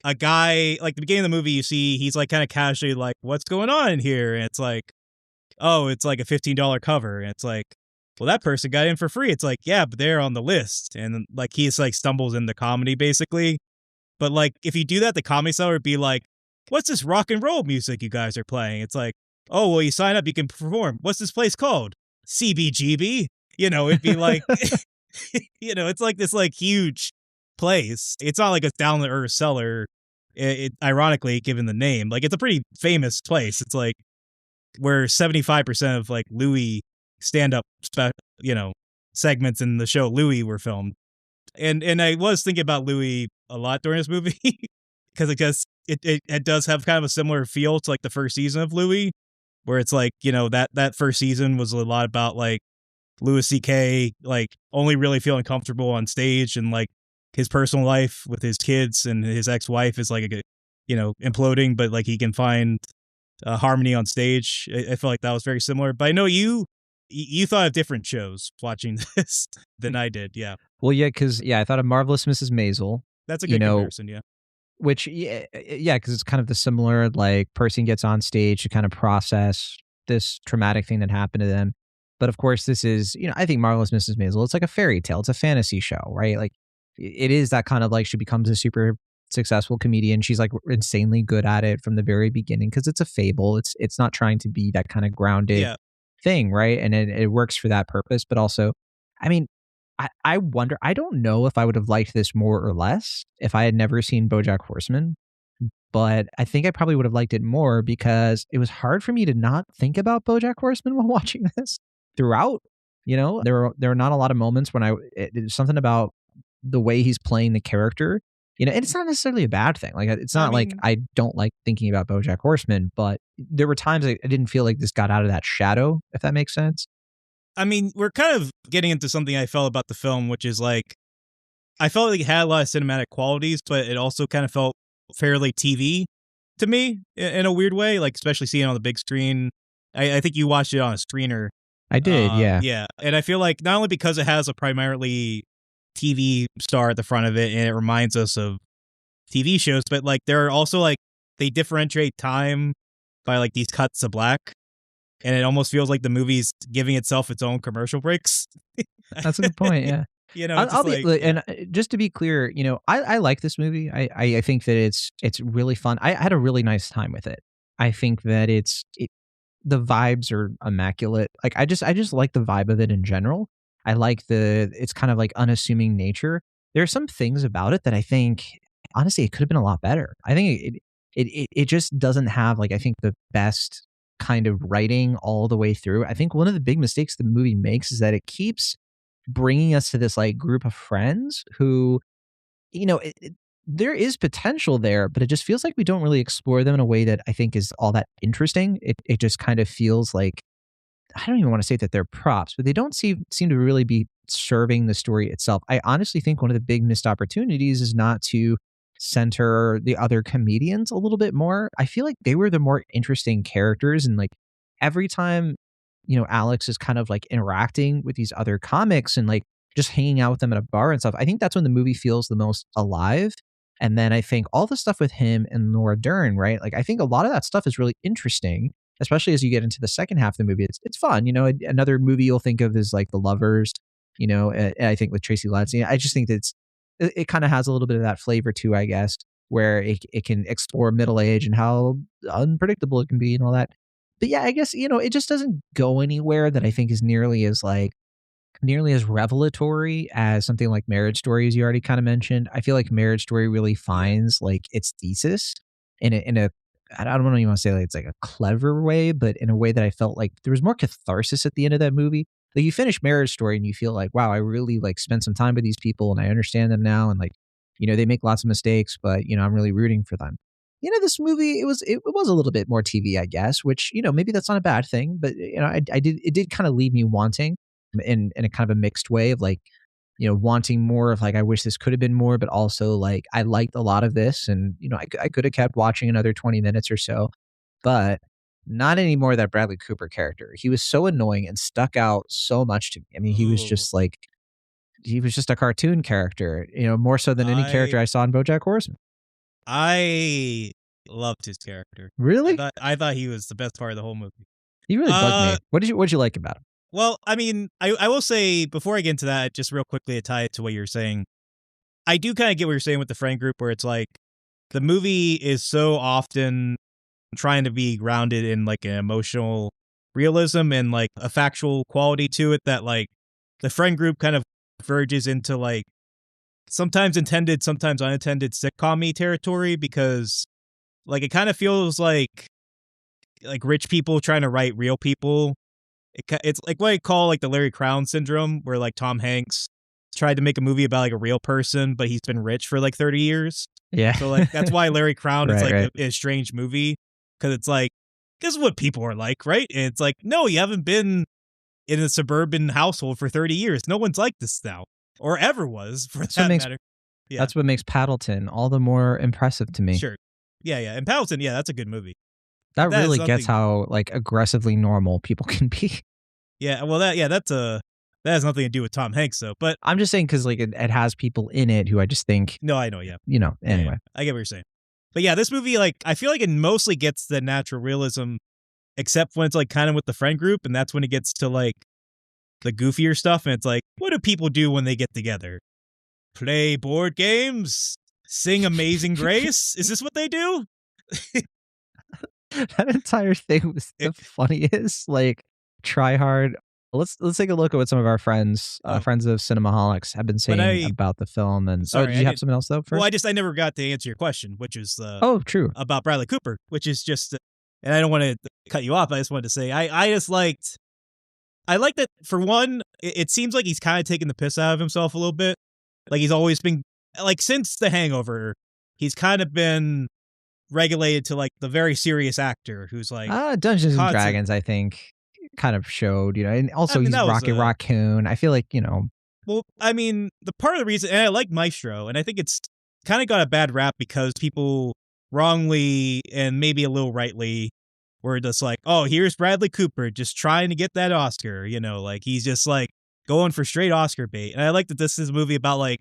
B: a guy, like the beginning of the movie, you see he's like kind of casually like, what's going on in here? And it's like, oh, it's like a $15 cover. And it's like, well, that person got in for free. It's like, yeah, but they're on the list. And like he's like stumbles into comedy basically. But like if you do that, the Comedy Cellar would be like, what's this rock and roll music you guys are playing? It's like, oh, well, you sign up, you can perform. What's this place called? CBGB? It'd be like, it's like this like huge place. It's not like a down to earth cellar. It ironically, given the name, like it's a pretty famous place. It's like where 75% of like Louis stand-up, segments in the show Louis were filmed. And I was thinking about Louis a lot during this movie because it does have kind of a similar feel to like the first season of Louis, where it's like, that first season was a lot about like Louis C.K. like only really feeling comfortable on stage, and like his personal life with his kids and his ex-wife is like, imploding, but like he can find harmony on stage. I feel like that was very similar. But I know you thought of different shows watching this than I did. Yeah.
A: Well, yeah, because I thought of Marvelous Mrs. Maisel.
B: That's a good comparison. Yeah.
A: Which, because it's kind of the similar, like, person gets on stage to kind of process this traumatic thing that happened to them. But of course, this is, I think Marvelous Mrs. Maisel, it's like a fairy tale. It's a fantasy show, right? Like, it is that kind of like she becomes a super successful comedian. She's like insanely good at it from the very beginning because it's a fable. It's not trying to be that kind of grounded thing, right? And it works for that purpose. But also, I mean, I wonder, I don't know if I would have liked this more or less if I had never seen BoJack Horseman, but I think I probably would have liked it more because it was hard for me to not think about BoJack Horseman while watching this throughout. There were not a lot of moments when it's something about the way he's playing the character, and it's not necessarily a bad thing. Like, it's not like I don't like thinking about BoJack Horseman, but there were times I didn't feel like this got out of that shadow, if that makes sense.
B: I mean, we're kind of getting into something I felt about the film, which is like, I felt like it had a lot of cinematic qualities, but it also kind of felt fairly TV to me in a weird way, like especially seeing it on the big screen. I think you watched it on a screener.
A: I did, yeah.
B: Yeah. And I feel like not only because it has a primarily TV star at the front of it, and it reminds us of TV shows. But like, there are also like they differentiate time by like these cuts of black, and it almost feels like the movie's giving itself its own commercial breaks.
A: That's a good point. Yeah.
B: You know,
A: I'll
B: just
A: be,
B: like,
A: and just to be clear, I like this movie. I think that it's really fun. I had a really nice time with it. I think that the vibes are immaculate. Like I just like the vibe of it in general. I like it's kind of like unassuming nature. There are some things about it that I think honestly it could have been a lot better. I think it just doesn't have like I think the best kind of writing all the way through. I think one of the big mistakes the movie makes is that it keeps bringing us to this like group of friends who there is potential there, but it just feels like we don't really explore them in a way that I think is all that interesting. It just kind of feels like I don't even want to say that they're props, but they don't seem to really be serving the story itself. I honestly think one of the big missed opportunities is not to center the other comedians a little bit more. I feel like they were the more interesting characters, and like every time Alex is kind of like interacting with these other comics and like just hanging out with them at a bar and stuff, I think that's when the movie feels the most alive. And then I think all the stuff with him and Laura Dern, right? Like I think a lot of that stuff is really interesting, especially as you get into the second half of the movie. It's fun. Another movie you'll think of is like The Lovers. I think with Tracy Letts. I just think that it kind of has a little bit of that flavor too, I guess, where it can explore middle age and how unpredictable it can be and all that. But yeah, I guess it just doesn't go anywhere that I think is nearly as revelatory as something like Marriage Story, as you already kind of mentioned. I feel like Marriage Story really finds like its thesis in a I don't know, you want to say like it's like a clever way, but in a way that I felt like there was more catharsis at the end of that movie. Like you finish Marriage Story and you feel like, wow, I really like spent some time with these people and I understand them now, and like they make lots of mistakes, but I'm really rooting for them. This movie, it was a little bit more TV, I guess, which maybe that's not a bad thing, but it did kind of leave me wanting in a kind of a mixed way of like wanting more of like I wish this could have been more, but also like I liked a lot of this, and I could have kept watching another 20 minutes or so, but not anymore. That Bradley Cooper character, he was so annoying and stuck out so much to me. I mean,
B: ooh,
A: he was just a cartoon character, more so than any character
B: I
A: I saw in BoJack Horseman.
B: I loved his character.
A: Really?
B: I thought he was the best part of the whole movie.
A: He really bugged
B: Uh,
A: me. What'd you like about him?
B: well, I mean, I will say before I get into that, just real quickly to tie it to what you're saying, I do kind of get what you're saying with the friend group, where it's like the movie is so often trying to be grounded in like an emotional realism and like a factual quality to it, that like the friend group kind of verges into like sometimes intended, sometimes unintended sitcom-y territory, because like it kind of feels like rich people trying to write real people. It's like what I call like the Larry Crown syndrome, where like Tom Hanks tried to make a movie about like a real person, but he's been rich for like 30 years.
A: Yeah.
B: So like that's why Larry Crown is
A: Right,
B: like
A: right.
B: a strange movie, because it's like this is what people are like, right? And it's like, no, you haven't been in a suburban household for 30 years. No one's like this now, or ever was for
A: That's what
B: that
A: makes
B: matter. Yeah,
A: that's what makes Paddleton all the more impressive to me.
B: sure. Yeah. And Palestine, yeah, that's a good movie.
A: That
B: That is
A: really gets
B: nothing.
A: how like aggressively normal people can be.
B: Yeah, well, that has nothing to do with Tom Hanks though. But
A: I'm just saying because like it has people in it who I just think
B: no, I know, yeah.
A: Anyway.
B: I get what you're saying. But yeah, this movie, like, I feel like it mostly gets the natural realism, except when it's like kind of with the friend group, and that's when it gets to like the goofier stuff, and it's like, what do people do when they get together? Play board games? Sing Amazing Grace? Is this what they do?
A: That entire thing was the funniest. Like, try hard. Let's take a look at what some of our friends,
B: Oh,
A: friends of Cinemaholics, have been saying
B: I
A: about the film. And
B: sorry,
A: did
B: I
A: you have
B: didn't.
A: something else though
B: Well,
A: first?
B: I never got to answer your question, which is
A: Oh, true.
B: about Bradley Cooper, which is just, and I don't want to cut you off. I just wanted to say, I like that for one, it seems like he's kind of taking the piss out of himself a little bit. Like he's always been like since The Hangover, he's kind of been regulated to like the very serious actor who's like
A: Dungeons and
B: constant.
A: Dragons, I think, kind of showed, and
B: I
A: also
B: mean,
A: he's
B: that was
A: Rocket Raccoon. I feel like,
B: well, I mean, the part of the reason, and I like Maestro, and I think it's kind of got a bad rap because people wrongly and maybe a little rightly were just like, oh, here's Bradley Cooper just trying to get that Oscar, like he's just like going for straight Oscar bait. And I like that this is a movie about like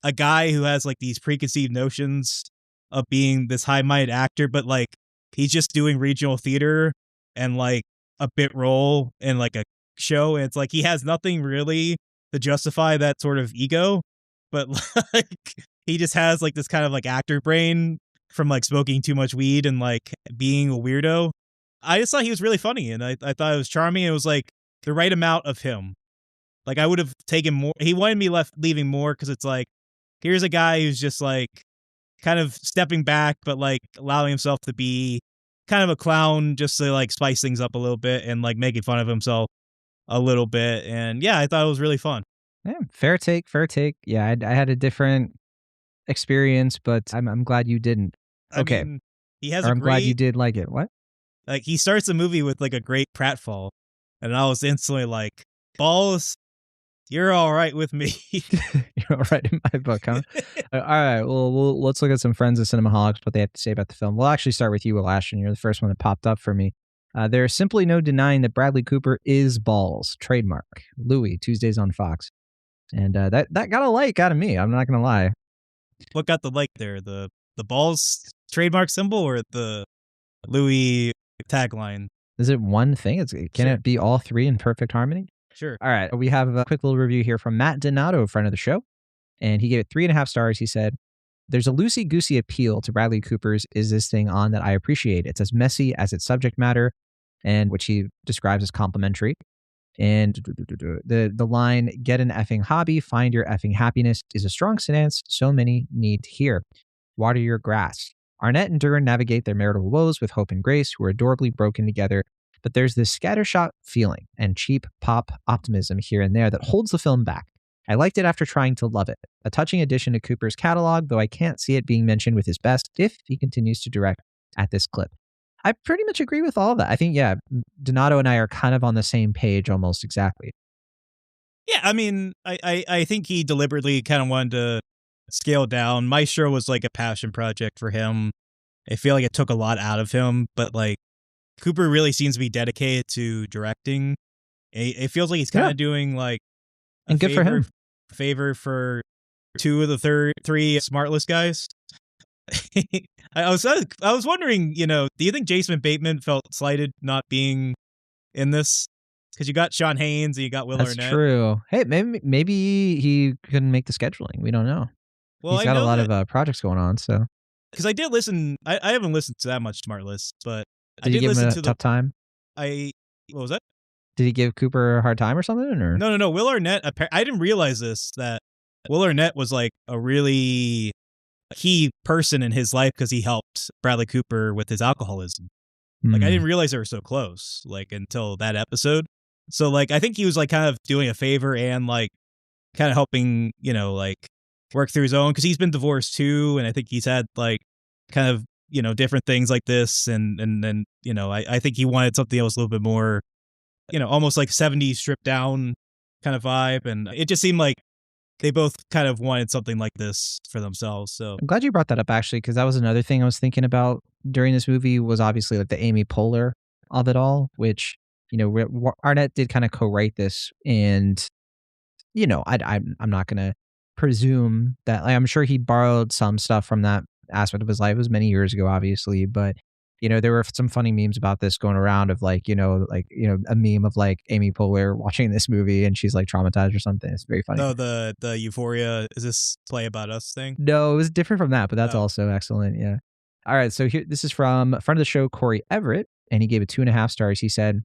B: a guy who has like these preconceived notions of being this high-minded actor, but like he's just doing regional theater and like a bit role in like a show. And it's like he has nothing really to justify that sort of ego, but like he just has like this kind of like actor brain from like smoking too much weed and like being a weirdo. I just thought he was really funny, and I thought it was charming. It was like the right amount of him. Like I would have taken more. He wanted me leaving more because it's like, here's a guy who's just like kind of stepping back, but like allowing himself to be kind of a clown just to like spice things up a little bit and like making fun of himself a little bit. And yeah, I thought it was really fun.
A: Yeah, fair take, fair take. Yeah, I had a different experience, but I'm glad you didn't. Okay,
B: I mean, he has
A: or
B: a
A: I'm glad you
B: great,
A: did like it. What?
B: like he starts the movie with like a great pratfall, and I was instantly like, balls, you're all right with me.
A: You're all right in my book, huh? All right. Well, let's look at some friends of Cinemaholics, what they have to say about the film. We'll actually start with you, Will Ashton. You're the first one that popped up for me. There's simply no denying that Bradley Cooper is balls. Trademark. Louis, Tuesdays on Fox. And that got a like out of me. I'm not going to lie.
B: What got the like there? The balls trademark symbol or the Louis tagline?
A: Is it one thing? Can
B: Sure.
A: it be all three in perfect harmony?
B: Sure.
A: All right. We have a quick little review here from Matt Donato, a friend of the show. And he gave it 3.5 stars. He said, there's a loosey-goosey appeal to Bradley Cooper's Is This Thing On that I appreciate. It's as messy as its subject matter, and which he describes as complimentary. And the line, get an effing hobby, find your effing happiness, is a strong stance so many need to hear. Water your grass. Arnett and Dern navigate their marital woes with hope and grace, who are adorably broken together. But there's this scattershot feeling and cheap pop optimism here and there that holds the film back. I liked it after trying to love it. A touching addition to Cooper's catalog, though I can't see it being mentioned with his best if he continues to direct at this clip. I pretty much agree with all of that. I think, yeah, Donato and I are kind of on the same page almost exactly.
B: Yeah, I mean, I think he deliberately kind of wanted to scale down. Maestro was like a passion project for him. I feel like it took a lot out of him, but like Cooper really seems to be dedicated to directing. It feels like he's kind of doing like a
A: and good for him.
B: Favor for two of the three smartless guys. I was wondering, you know, do you think Jason Bateman felt slighted not being in this? Because you got Sean Haynes and you got Will Arnett.
A: That's true. Hey, maybe he couldn't make the scheduling. We don't know.
B: Well,
A: he's got a lot of projects going on. So
B: because I did listen, I haven't listened to that much Smartless, but
A: did you give him a tough time?
B: What was that?
A: Did he give Cooper a hard time or something? Or
B: No. Will Arnett. I didn't realize this, that Will Arnett was like a really key person in his life because he helped Bradley Cooper with his alcoholism. Like I didn't realize they were so close, like until that episode. So like I think he was like kind of doing a favor and like kind of helping, you know, like work through his own, because he's been divorced too, and I think he's had like kind of, you know, different things like this, and then you know I think he wanted something that was a little bit more, you know, almost like 70s stripped down kind of vibe, and it just seemed like they both kind of wanted something like this for themselves. So
A: I'm glad you brought that up, actually, because that was another thing I was thinking about during this movie was obviously like the Amy Poehler of it all, which, you know, Arnett did kind of co-write this, and you know, I'm not gonna presume that, like, I'm sure he borrowed some stuff from that aspect of his life. It was many years ago, obviously, but you know, there were some funny memes about this going around of like, you know, a meme of like Amy Poehler watching this movie and she's like traumatized or something. It's very funny.
B: No, the Euphoria, is this Play About Us thing?
A: No, it was different from that, but that's also excellent. Yeah. All right. So here, this is from a friend of the show, Corey Everett, and he gave it 2.5 stars. He said,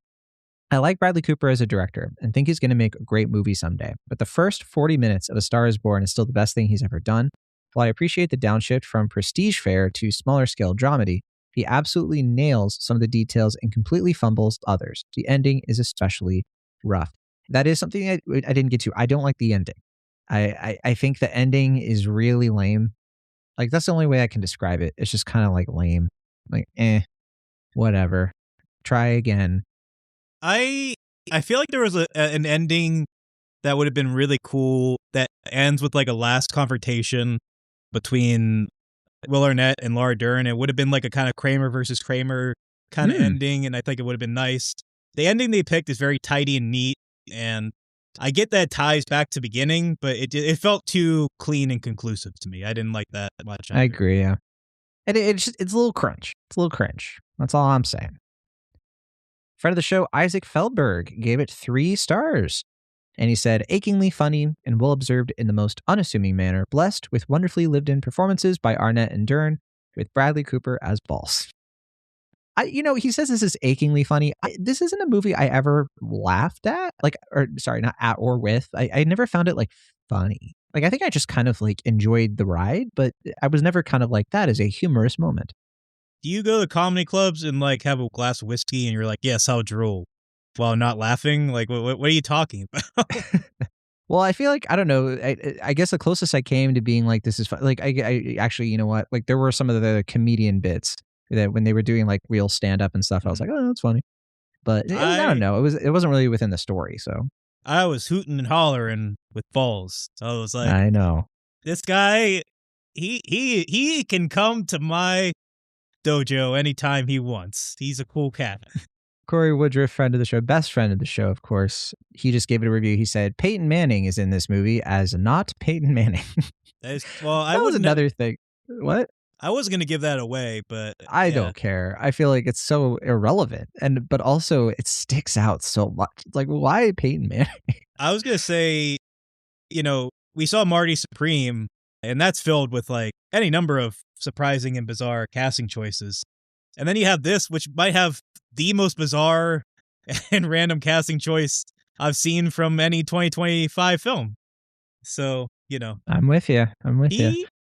A: I like Bradley Cooper as a director and think he's going to make a great movie someday. But the first 40 minutes of A Star is Born is still the best thing he's ever done. While I appreciate the downshift from prestige fare to smaller scale dramedy, he absolutely nails some of the details and completely fumbles others. The ending is especially rough. That is something I didn't get to. I don't like the ending. I think the ending is really lame. Like, that's the only way I can describe it. It's just kind of like lame. Like, whatever. Try again.
B: I feel like there was an ending that would have been really cool that ends with like a last confrontation between Will Arnett and Laura Dern. It would have been like a kind of Kramer versus Kramer kind of ending, and I think it would have been nice. The ending they picked is very tidy and neat, and I get that ties back to beginning, but it felt too clean and conclusive to me. I didn't like that much
A: I
B: either.
A: agree, yeah. And it's a little cringe. It's a little cringe. That's all I'm saying. Friend of the show, Isaac Feldberg, gave it 3 stars. And he said, achingly funny and well observed in the most unassuming manner, blessed with wonderfully lived-in performances by Arnett and Dern, with Bradley Cooper as Balls. He says this is achingly funny. This isn't a movie I ever laughed at, not at or with. I never found it funny. I think I just kind of enjoyed the ride, but I was never kind of like that as a humorous moment.
B: Do you go to comedy clubs and have a glass of whiskey and you're like, yes, I'll drool while not laughing? What are you talking about?
A: Well, I feel I don't know. I guess the closest I came to being this is fun. I actually, you know what? There were some of the comedian bits that when they were doing real stand up and stuff, I was like, oh, that's funny. But I don't know. It wasn't really within the story. So
B: I was hooting and hollering with Balls. So I was like,
A: I know
B: this guy, he can come to my dojo anytime he wants. He's a cool cat.
A: Corey Woodruff, friend of the show, best friend of the show, of course. He just gave it a review. He said Peyton Manning is in this movie as not Peyton Manning.
B: That
A: was another thing. What?
B: I wasn't going to give that away, but
A: I don't care. I feel it's so irrelevant, but also it sticks out so much. Why Peyton Manning?
B: I was going to say, we saw Marty Supreme, and that's filled with any number of surprising and bizarre casting choices. And then you have this, which might have the most bizarre and random casting choice I've seen from any 2025 film. So,
A: I'm with you.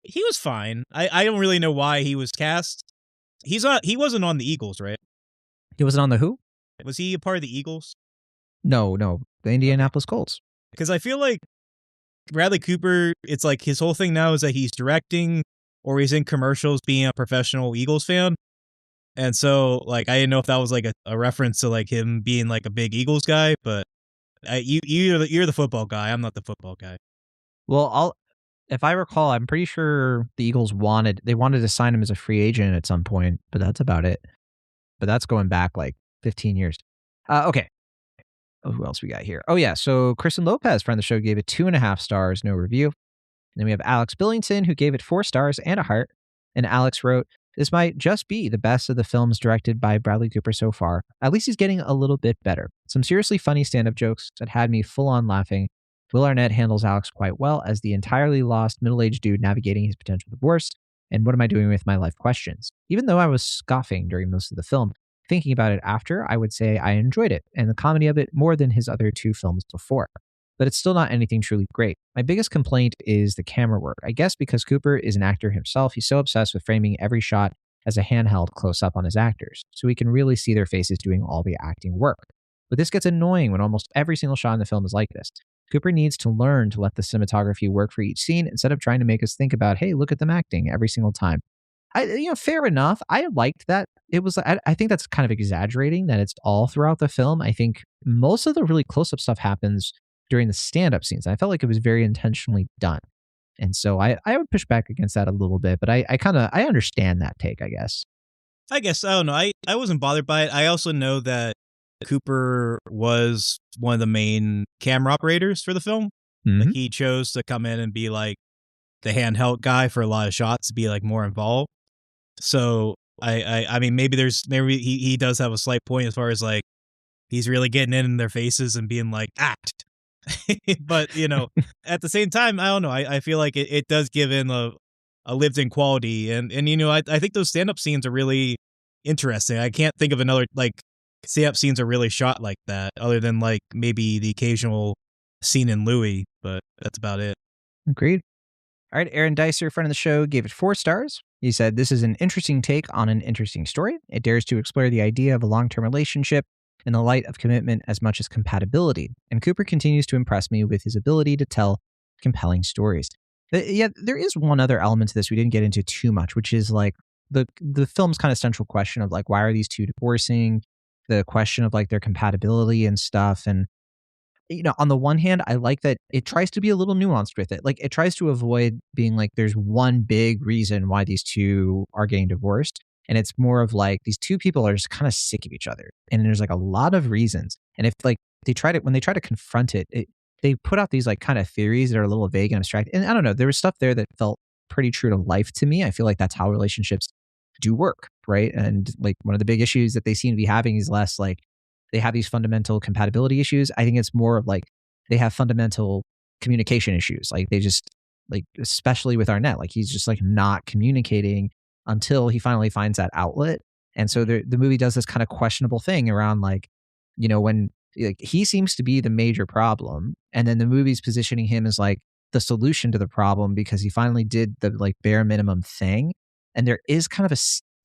B: He was fine. I don't really know why he was cast. He wasn't on the Eagles, right?
A: He wasn't on the who?
B: Was he a part of the Eagles?
A: No, the Indianapolis Colts.
B: Because I feel like Bradley Cooper, it's his whole thing now is that he's directing or he's in commercials being a professional Eagles fan. And so, I didn't know if that was a reference to him being a big Eagles guy, but you're the football guy. I'm not the football guy.
A: Well, if I recall, I'm pretty sure the Eagles wanted to sign him as a free agent at some point, but that's about it. But that's going back 15 years. Okay. Oh, who else we got here? Oh yeah, so Kristen Lopez, friend of the show, gave it 2.5 stars, no review. And then we have Alex Billington, who gave it 4 stars and a heart. And Alex wrote, this might just be the best of the films directed by Bradley Cooper so far. At least he's getting a little bit better. Some seriously funny stand-up jokes that had me full on laughing. Will Arnett handles Alex quite well as the entirely lost middle-aged dude navigating his potential divorce. And what am I doing with my life questions? Even though I was scoffing during most of the film, thinking about it after, I would say I enjoyed it and the comedy of it more than his other 2 films before. But it's still not anything truly great. My biggest complaint is the camera work. I guess because Cooper is an actor himself, he's so obsessed with framing every shot as a handheld close-up on his actors, so we can really see their faces doing all the acting work. But this gets annoying when almost every single shot in the film is like this. Cooper needs to learn to let the cinematography work for each scene instead of trying to make us think about, hey, look at them acting every single time. Fair enough. I liked that. It was. I think that's kind of exaggerating that it's all throughout the film. I think most of the really close-up stuff happens during the stand-up scenes. I felt like it was very intentionally done. And so I would push back against that a little bit, but I understand that take, I guess.
B: I don't know. I wasn't bothered by it. I also know that Cooper was one of the main camera operators for the film.
A: Mm-hmm.
B: He chose to come in and be the handheld guy for a lot of shots, to be more involved. So I mean, maybe he does have a slight point as far as he's really getting in their faces and being act. But at the same time, I don't know. I feel like it does give in a lived-in quality, and I think those stand-up scenes are really interesting. I can't think of another stand-up scenes are really shot like that, other than maybe the occasional scene in Louis, but that's about it.
A: Agreed. All right, Aaron Dicer, friend of the show, gave it 4 stars. He said, this is an interesting take on an interesting story. It dares to explore the idea of a long-term relationship in the light of commitment as much as compatibility. And Cooper continues to impress me with his ability to tell compelling stories. Yeah, there is one other element to this we didn't get into too much, which is the film's kind of central question of why are these two divorcing? The question of their compatibility and stuff. And on the one hand, I like that it tries to be a little nuanced with it. It tries to avoid being there's one big reason why these two are getting divorced. And it's more of these two people are just kind of sick of each other. And there's a lot of reasons. And if when they try to confront it, they put out these like kind of theories that are a little vague and abstract. And I don't know, there was stuff there that felt pretty true to life to me. I feel like that's how relationships do work, right? And like one of the big issues that they seem to be having is less like they have these fundamental compatibility issues. I think it's more of like they have fundamental communication issues. Like they just like, especially with Arnett, like he's just like not communicating until he finally finds that outlet. And so the movie does this kind of questionable thing around like, when like he seems to be the major problem, and then the movie's positioning him as like the solution to the problem because he finally did the like bare minimum thing. And there is kind of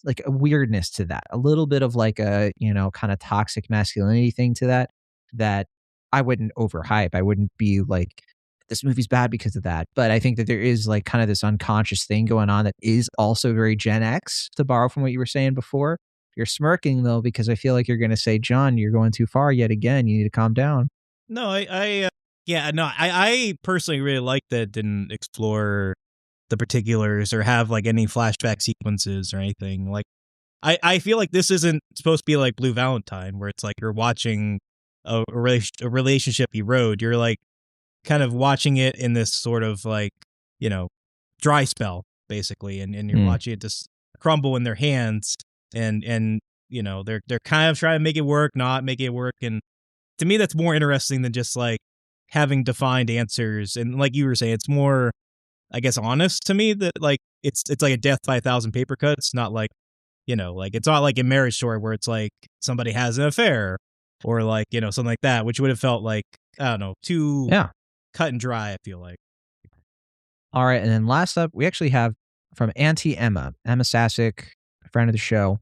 A: like a weirdness to that, a little bit of like a, kind of toxic masculinity thing to that I wouldn't overhype. I wouldn't be like, this movie's bad because of that. But I think that there is like kind of this unconscious thing going on that is also very Gen X, to borrow from what you were saying before. You're smirking though, because I feel like you're going to say, John, you're going too far yet again. You need to calm down.
B: No, I personally really like that it didn't explore the particulars or have like any flashback sequences or anything. Like, I feel like this isn't supposed to be like Blue Valentine, where it's like you're watching a relationship erode. You're like kind of watching it in this sort of like, dry spell, basically. And you're watching it just crumble in their hands. And they're kind of trying to make it work, not make it work. And to me, that's more interesting than just like having defined answers. And like you were saying, it's more, I guess, honest to me that like it's like a death by 1,000 paper cuts, not like, like it's not like in Marriage Story where it's like somebody has an affair or like, something like that, which would have felt like, I don't know, too cut and dry, I feel like.
A: All right. And then last up, we actually have from Auntie Emma Sasick, a friend of the show.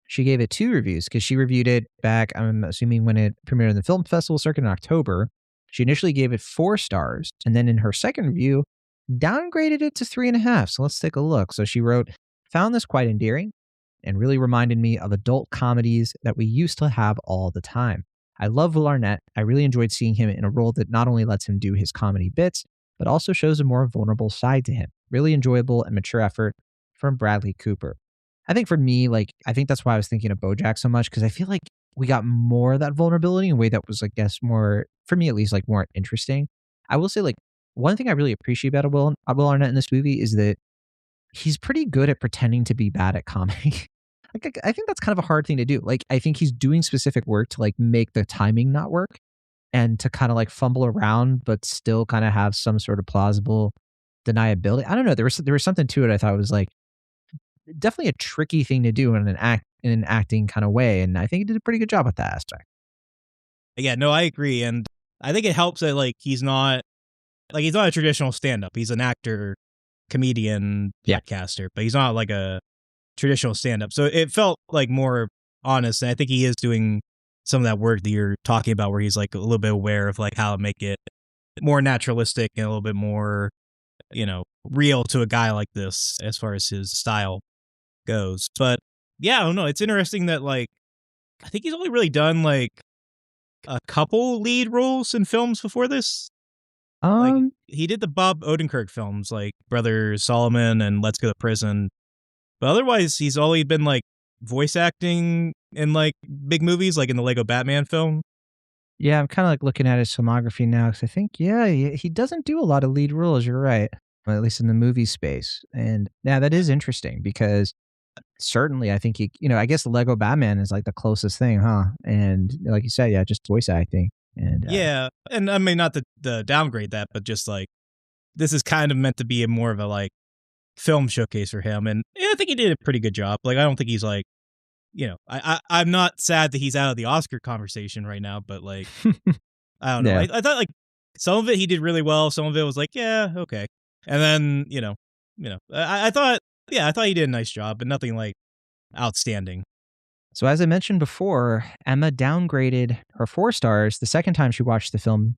A: She gave it 2 reviews because she reviewed it back, I'm assuming, when it premiered in the film festival circuit in October. She initially gave it 4 stars, and then in her second review, downgraded it to 3.5. So let's take a look. So she wrote, found this quite endearing and really reminded me of adult comedies that we used to have all the time. I love Will Arnett. I really enjoyed seeing him in a role that not only lets him do his comedy bits, but also shows a more vulnerable side to him. Really enjoyable and mature effort from Bradley Cooper. I think for me, like, I think that's why I was thinking of BoJack so much, because I feel like we got more of that vulnerability in a way that was, I guess, more, for me at least, like more interesting. I will say, like, one thing I really appreciate about Will Arnett in this movie is that he's pretty good at pretending to be bad at comedy. Like, I think that's kind of a hard thing to do. Like, I think he's doing specific work to like make the timing not work and to kind of like fumble around, but still kind of have some sort of plausible deniability. I don't know. There was something to it I thought was like definitely a tricky thing to do in an acting kind of way. And I think he did a pretty good job with that aspect.
B: Yeah, no, I agree. And I think it helps that like he's not a traditional stand-up. He's an actor, comedian, podcaster, but he's not like a traditional stand-up. So it felt like more honest. And I think he is doing some of that work that you're talking about where he's like a little bit aware of like how to make it more naturalistic and a little bit more, real to a guy like this as far as his style goes. But yeah, I don't know. It's interesting that like, I think he's only really done like a couple lead roles in films before this. Like he did the Bob Odenkirk films like Brother Solomon and Let's Go to Prison. But otherwise, he's only been like voice acting in like big movies, like in the Lego Batman film.
A: Yeah, I'm kind of like looking at his filmography now because I think, he doesn't do a lot of lead roles. You're right, at least in the movie space. And yeah, that is interesting because certainly I think I guess the Lego Batman is like the closest thing, huh? And like you said, yeah, just voice acting. And
B: yeah, and I mean, not to downgrade that, but just like this is kind of meant to be a more of a like film showcase for him. And yeah, I think he did a pretty good job. Like, I don't think he's like, I'm not sad that he's out of the Oscar conversation right now, but like, I don't know.
A: Yeah.
B: I thought like some of it he did really well. Some of it was like, yeah, okay. And then, I thought he did a nice job, but nothing like outstanding.
A: So as I mentioned before, Emma downgraded her 4 stars the second time she watched the film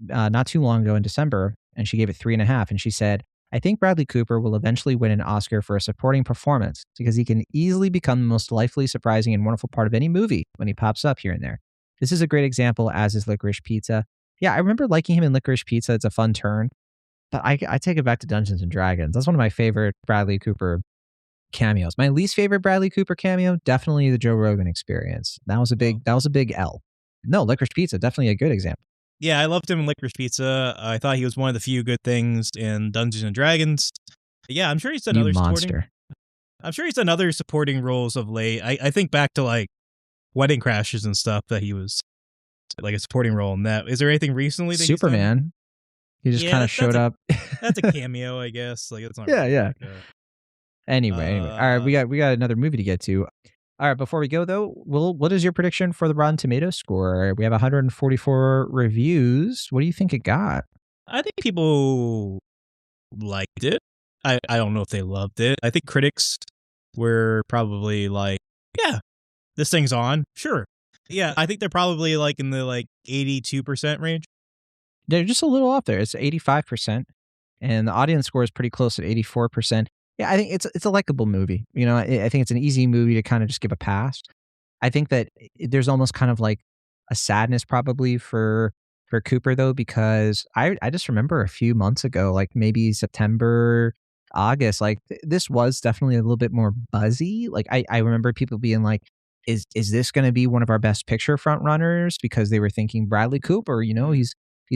A: not too long ago in December, and she gave it 3.5. And she said, I think Bradley Cooper will eventually win an Oscar for a supporting performance because he can easily become the most delightfully surprising and wonderful part of any movie when he pops up here and there. This is a great example, as is Licorice Pizza. Yeah, I remember liking him in Licorice Pizza. It's a fun turn. But I take it back to Dungeons & Dragons. That's one of my favorite Bradley Cooper cameos. My least favorite Bradley Cooper cameo, definitely the Joe Rogan Experience. That was a big L. No, Licorice Pizza, definitely a good example.
B: Yeah, I loved him in Licorice Pizza. I thought he was one of the few good things in Dungeons and Dragons. Yeah, I'm sure he's done
A: You
B: other supporting.
A: monster.
B: I'm sure he's done other supporting roles of late. I think back to like Wedding Crashers and stuff that he was like a supporting role in that. Is there anything recently that he's done?
A: Superman. He just
B: Yeah,
A: kind of showed up.
B: that's a cameo, I guess. Like it's not
A: Yeah,
B: really
A: yeah.
B: like a
A: Anyway. All right, we got another movie to get to. All right, before we go though, Will, what is your prediction for the Rotten Tomatoes score? We have 144 reviews. What do you think it got?
B: I think people liked it. I don't know if they loved it. I think critics were probably like, yeah, this thing's on. Sure. Yeah, I think they're probably like in the like 82% range.
A: They're just a little off there. It's 85%, and the audience score is pretty close at 84%. Yeah, I think it's a likable movie. You know, I think it's an easy movie to kind of just give a pass. I think that there's almost kind of like a sadness probably for Cooper though, because I just remember a few months ago, like maybe September, August, like this was definitely a little bit more buzzy. Like I remember people being like, is this going to be one of our best picture front runners? Because they were thinking Bradley Cooper, you know, he's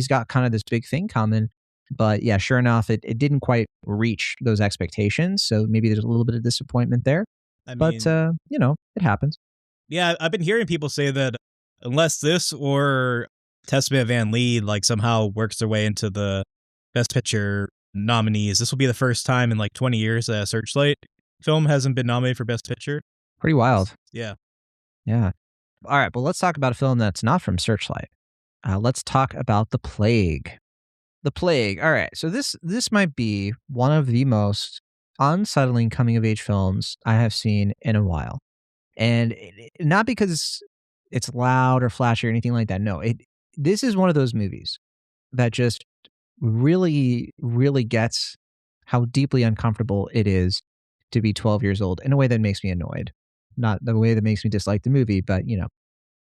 A: got kind of this big thing coming. But yeah, sure enough, it didn't quite reach those expectations. So maybe there's a little bit of disappointment there.
B: I
A: But
B: mean,
A: you know, it happens.
B: yeah, I've been hearing people say that unless this or Testament of Van Lee like somehow works their way into the Best Picture nominees, this will be the first time in like 20 years that a Searchlight film hasn't been nominated for Best Picture.
A: Pretty wild.
B: Yeah.
A: Yeah. All right, but let's talk about a film that's not from Searchlight. Let's talk about The Plague. The Plague. All right, so this might be one of the most unsettling coming of age films I have seen in a while, and not because it's loud or flashy or anything like that. No, this is one of those movies that just really, really gets how deeply uncomfortable it is to be 12 years old in a way that makes me annoyed. Not the way that makes me dislike the movie, but you know,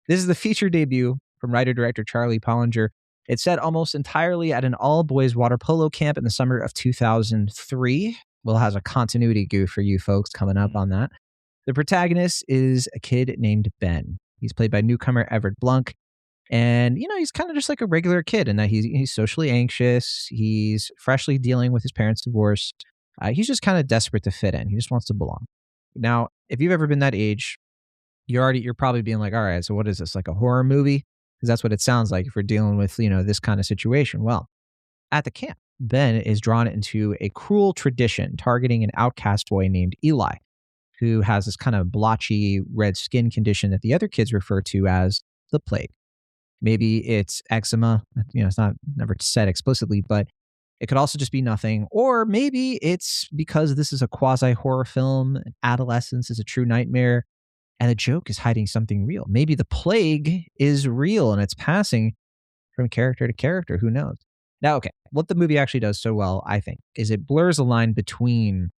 A: this is the feature debut from writer-director Charlie Polinger. It's set almost entirely at an all-boys water polo camp in the summer of 2003. Will has a continuity goof for you folks coming up on that. The protagonist is a kid named Ben. He's played by newcomer Everett Blunk. And, you know, he's kind of just like a regular kid in that he's socially anxious. He's freshly dealing with his parents' divorce. He's just kind of desperate to fit in. He just wants to belong. Now, if you've ever been that age, you're probably being like, all right, so what is this, like a horror movie? Because that's what it sounds like if we're dealing with, you know, this kind of situation. Well, at the camp, Ben is drawn into a cruel tradition targeting an outcast boy named Eli, who has this kind of blotchy red skin condition that the other kids refer to as the plague. Maybe it's eczema. You know, it's not never said explicitly, but it could also just be nothing. Or maybe it's because this is a quasi horror film, and adolescence is a true nightmare, and the joke is hiding something real. Maybe the plague is real and it's passing from character to character. Who knows? Now, okay, what the movie actually does so well, I think, is it blurs the line between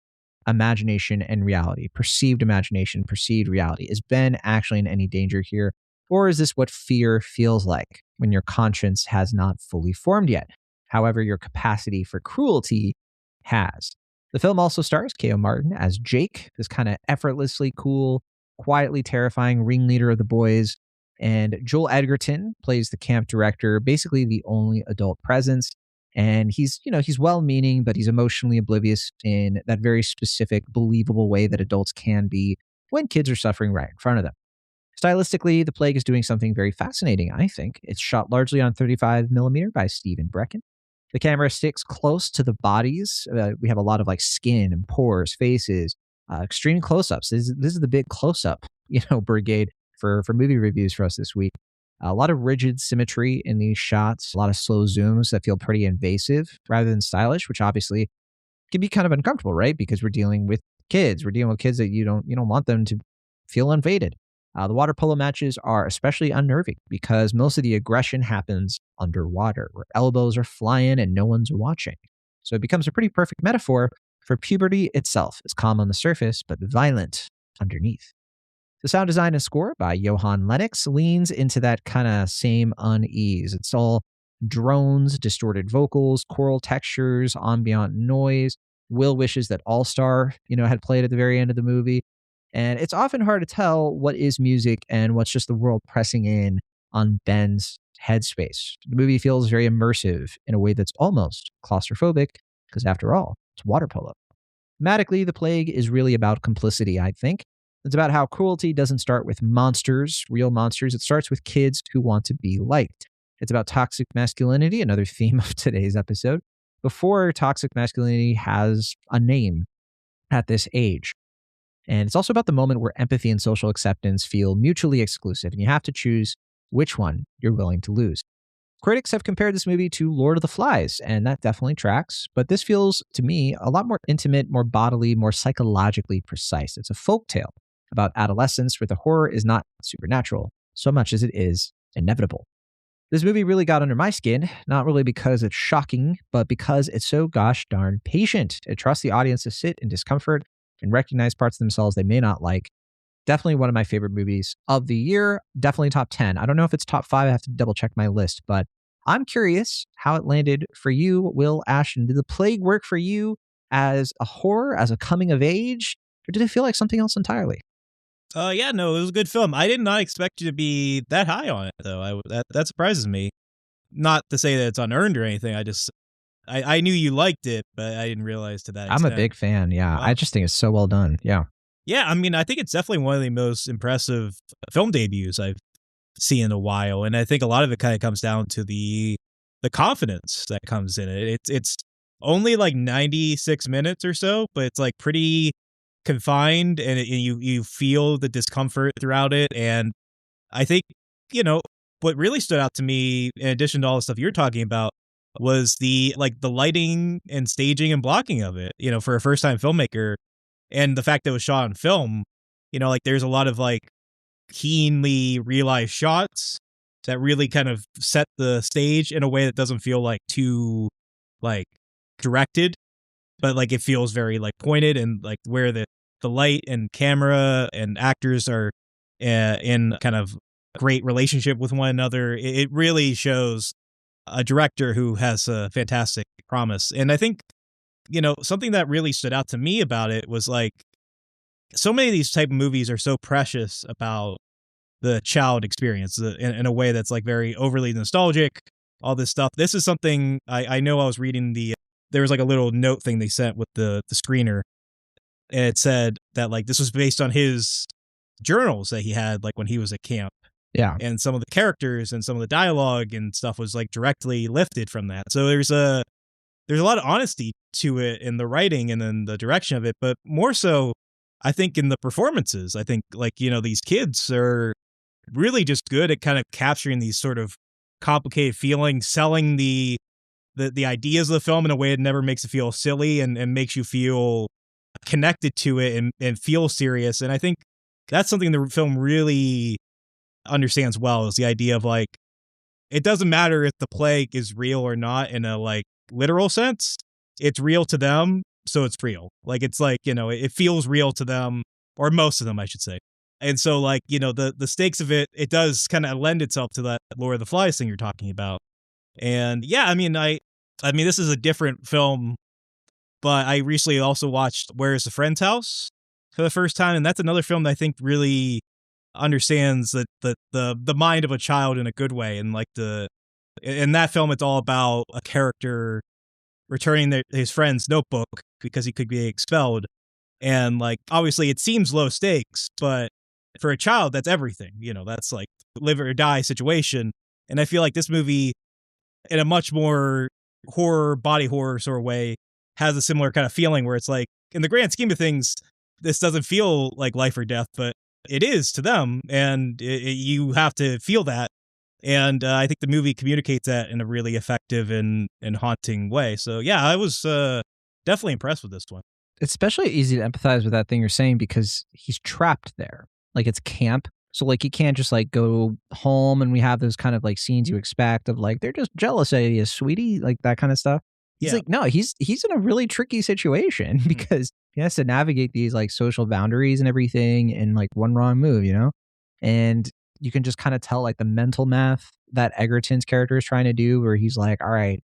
A: imagination and reality, perceived imagination, perceived reality. Is Ben actually in any danger here? Or is this what fear feels like when your conscience has not fully formed yet? However, your capacity for cruelty has. The film also stars K.O. Martin as Jake, this kind of effortlessly cool, quietly terrifying ringleader of the boys. And Joel Edgerton plays the camp director, basically the only adult presence. And he's well-meaning, but he's emotionally oblivious in that very specific, believable way that adults can be when kids are suffering right in front of them. Stylistically, The Plague is doing something very fascinating, I think. It's shot largely on 35 millimeter by Stephen Brecken. The camera sticks close to the bodies. We have a lot of like skin and pores, faces, extreme close-ups. This is the big close-up, brigade for movie reviews for us this week. A lot of rigid symmetry in these shots, a lot of slow zooms that feel pretty invasive rather than stylish, which obviously can be kind of uncomfortable, right? Because we're dealing with kids. We're dealing with kids that you don't want them to feel invaded. The water polo matches are especially unnerving because most of the aggression happens underwater, where elbows are flying and no one's watching. So it becomes a pretty perfect metaphor for puberty itself. It's calm on the surface, but violent underneath. The sound design and score by Johan Lennox leans into that kind of same unease. It's all drones, distorted vocals, choral textures, ambient noise. Will wishes that All Star, had played at the very end of the movie. And it's often hard to tell what is music and what's just the world pressing in on Ben's headspace. The movie feels very immersive in a way that's almost claustrophobic, because after all, it's water polo. Thematically, The Plague is really about complicity, I think. It's about how cruelty doesn't start with monsters, real monsters. It starts with kids who want to be liked. It's about toxic masculinity, another theme of today's episode, before toxic masculinity has a name at this age. And it's also about the moment where empathy and social acceptance feel mutually exclusive, and you have to choose which one you're willing to lose. Critics have compared this movie to Lord of the Flies, and that definitely tracks, but this feels, to me, a lot more intimate, more bodily, more psychologically precise. It's a folktale about adolescence where the horror is not supernatural so much as it is inevitable. This movie really got under my skin, not really because it's shocking, but because it's so gosh darn patient. It trusts the audience to sit in discomfort and recognize parts of themselves they may not like. Definitely one of my favorite movies of the year. Definitely top 10. I don't know if it's top 5. I have to double check my list, but I'm curious how it landed for you, Will, Ashton. Did The Plague work for you as a horror, as a coming of age, or did it feel like something else entirely?
B: Yeah, no, it was a good film. I did not expect you to be that high on it, though. That surprises me. Not to say that it's unearned or anything. I knew you liked it, but I didn't realize to that
A: I'm
B: extent.
A: a big fan. Yeah,
B: Wow.
A: I just think it's so well done. Yeah.
B: Yeah, I mean, I think it's definitely one of the most impressive film debuts I've seen in a while, and I think a lot of it kind of comes down to the confidence that comes in it. It's only like 96 minutes or so, but it's like pretty confined, and you feel the discomfort throughout it. And I think, what really stood out to me, in addition to all the stuff you're talking about, was the lighting and staging and blocking of it. For a first time filmmaker, and the fact that it was shot on film. There's a lot of keenly realized shots that really kind of set the stage in a way that doesn't feel too directed, but it feels very pointed, and where the light and camera and actors are in kind of great relationship with one another. It really shows a director who has a fantastic promise. And I think, something that really stood out to me about it was so many of these type of movies are so precious about the child experience in a way that's very overly nostalgic, all this stuff. This is something I know. I was reading there was a little note thing they sent with the screener, and it said that this was based on his journals that he had when he was at camp.
A: Yeah.
B: And some of the characters and some of the dialogue and stuff was directly lifted from that. So there's a lot of honesty to it in the writing and then the direction of it, but more so, I think, in the performances. I think these kids are really just good at kind of capturing these sort of complicated feelings, selling the ideas of the film in a way that never makes it feel silly and makes you feel connected to it and feel serious. And I think that's something the film really understands well, is the idea of it doesn't matter if the plague is real or not in a literal sense. It's real to them, so it's real. It feels real to them, or most of them, I should say. And so the stakes of it does kind of lend itself to that Lord of the Flies thing you're talking about. And yeah, I mean this is a different film, but I recently also watched Where Is the Friend's House for the first time, and that's another film that I think really understands the mind of a child in a good way. And in that film, it's all about a character returning his friend's notebook because he could be expelled. And obviously it seems low stakes, but for a child, that's everything. That's live or die situation. And I feel like this movie, in a much more body horror sort of way, has a similar kind of feeling where it's in the grand scheme of things, this doesn't feel like life or death, but it is to them. And you have to feel that. And I think the movie communicates that in a really effective and haunting way. So yeah, I was definitely impressed with this one.
A: It's especially easy to empathize with that thing you're saying because he's trapped there. It's camp. So he can't just go home, and we have those kind of scenes you expect of they're just jealous of you, sweetie, that kind of stuff. He's
B: Yeah.
A: No, he's in a really tricky situation because he has to navigate these social boundaries and everything in one wrong move, And you can just kind of tell the mental math that Egerton's character is trying to do, where he's all right,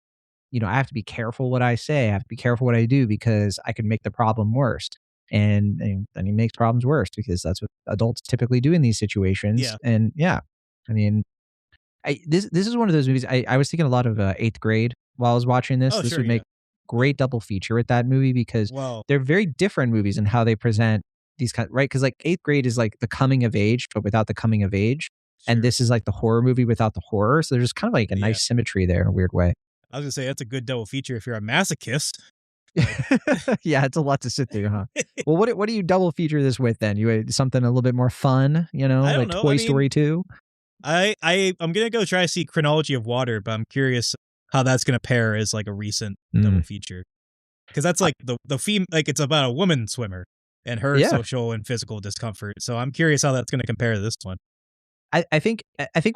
A: I have to be careful what I say. I have to be careful what I do because I could make the problem worse. And then he makes problems worse because that's what adults typically do in these situations.
B: Yeah.
A: And yeah, I mean, This is one of those movies. I was thinking a lot of Eighth Grade while I was watching this.
B: Oh,
A: This
B: sure,
A: would
B: yeah.
A: make great double feature with that movie because
B: Well,
A: they're very different movies in how they present these kind, right? Because like Eighth Grade is like the coming of age, but without the coming of age, and
B: sure.
A: this is like the horror movie without the horror. So there's kind of like a
B: Yeah.
A: nice symmetry there in a weird way.
B: I was gonna say that's a good double feature if you're a masochist.
A: Yeah, it's a lot to sit through, huh? Well, what do you double feature this with then? You something a little bit more fun,
B: I don't
A: like
B: know.
A: Toy Story 2?
B: I'm gonna go try to see Chronology of Water, but I'm curious how that's gonna pair as like a recent double
A: Mm.
B: feature. Because that's like the theme, like it's about a woman swimmer and her
A: Yeah.
B: social and physical discomfort. So I'm curious how that's gonna compare to this one.
A: I think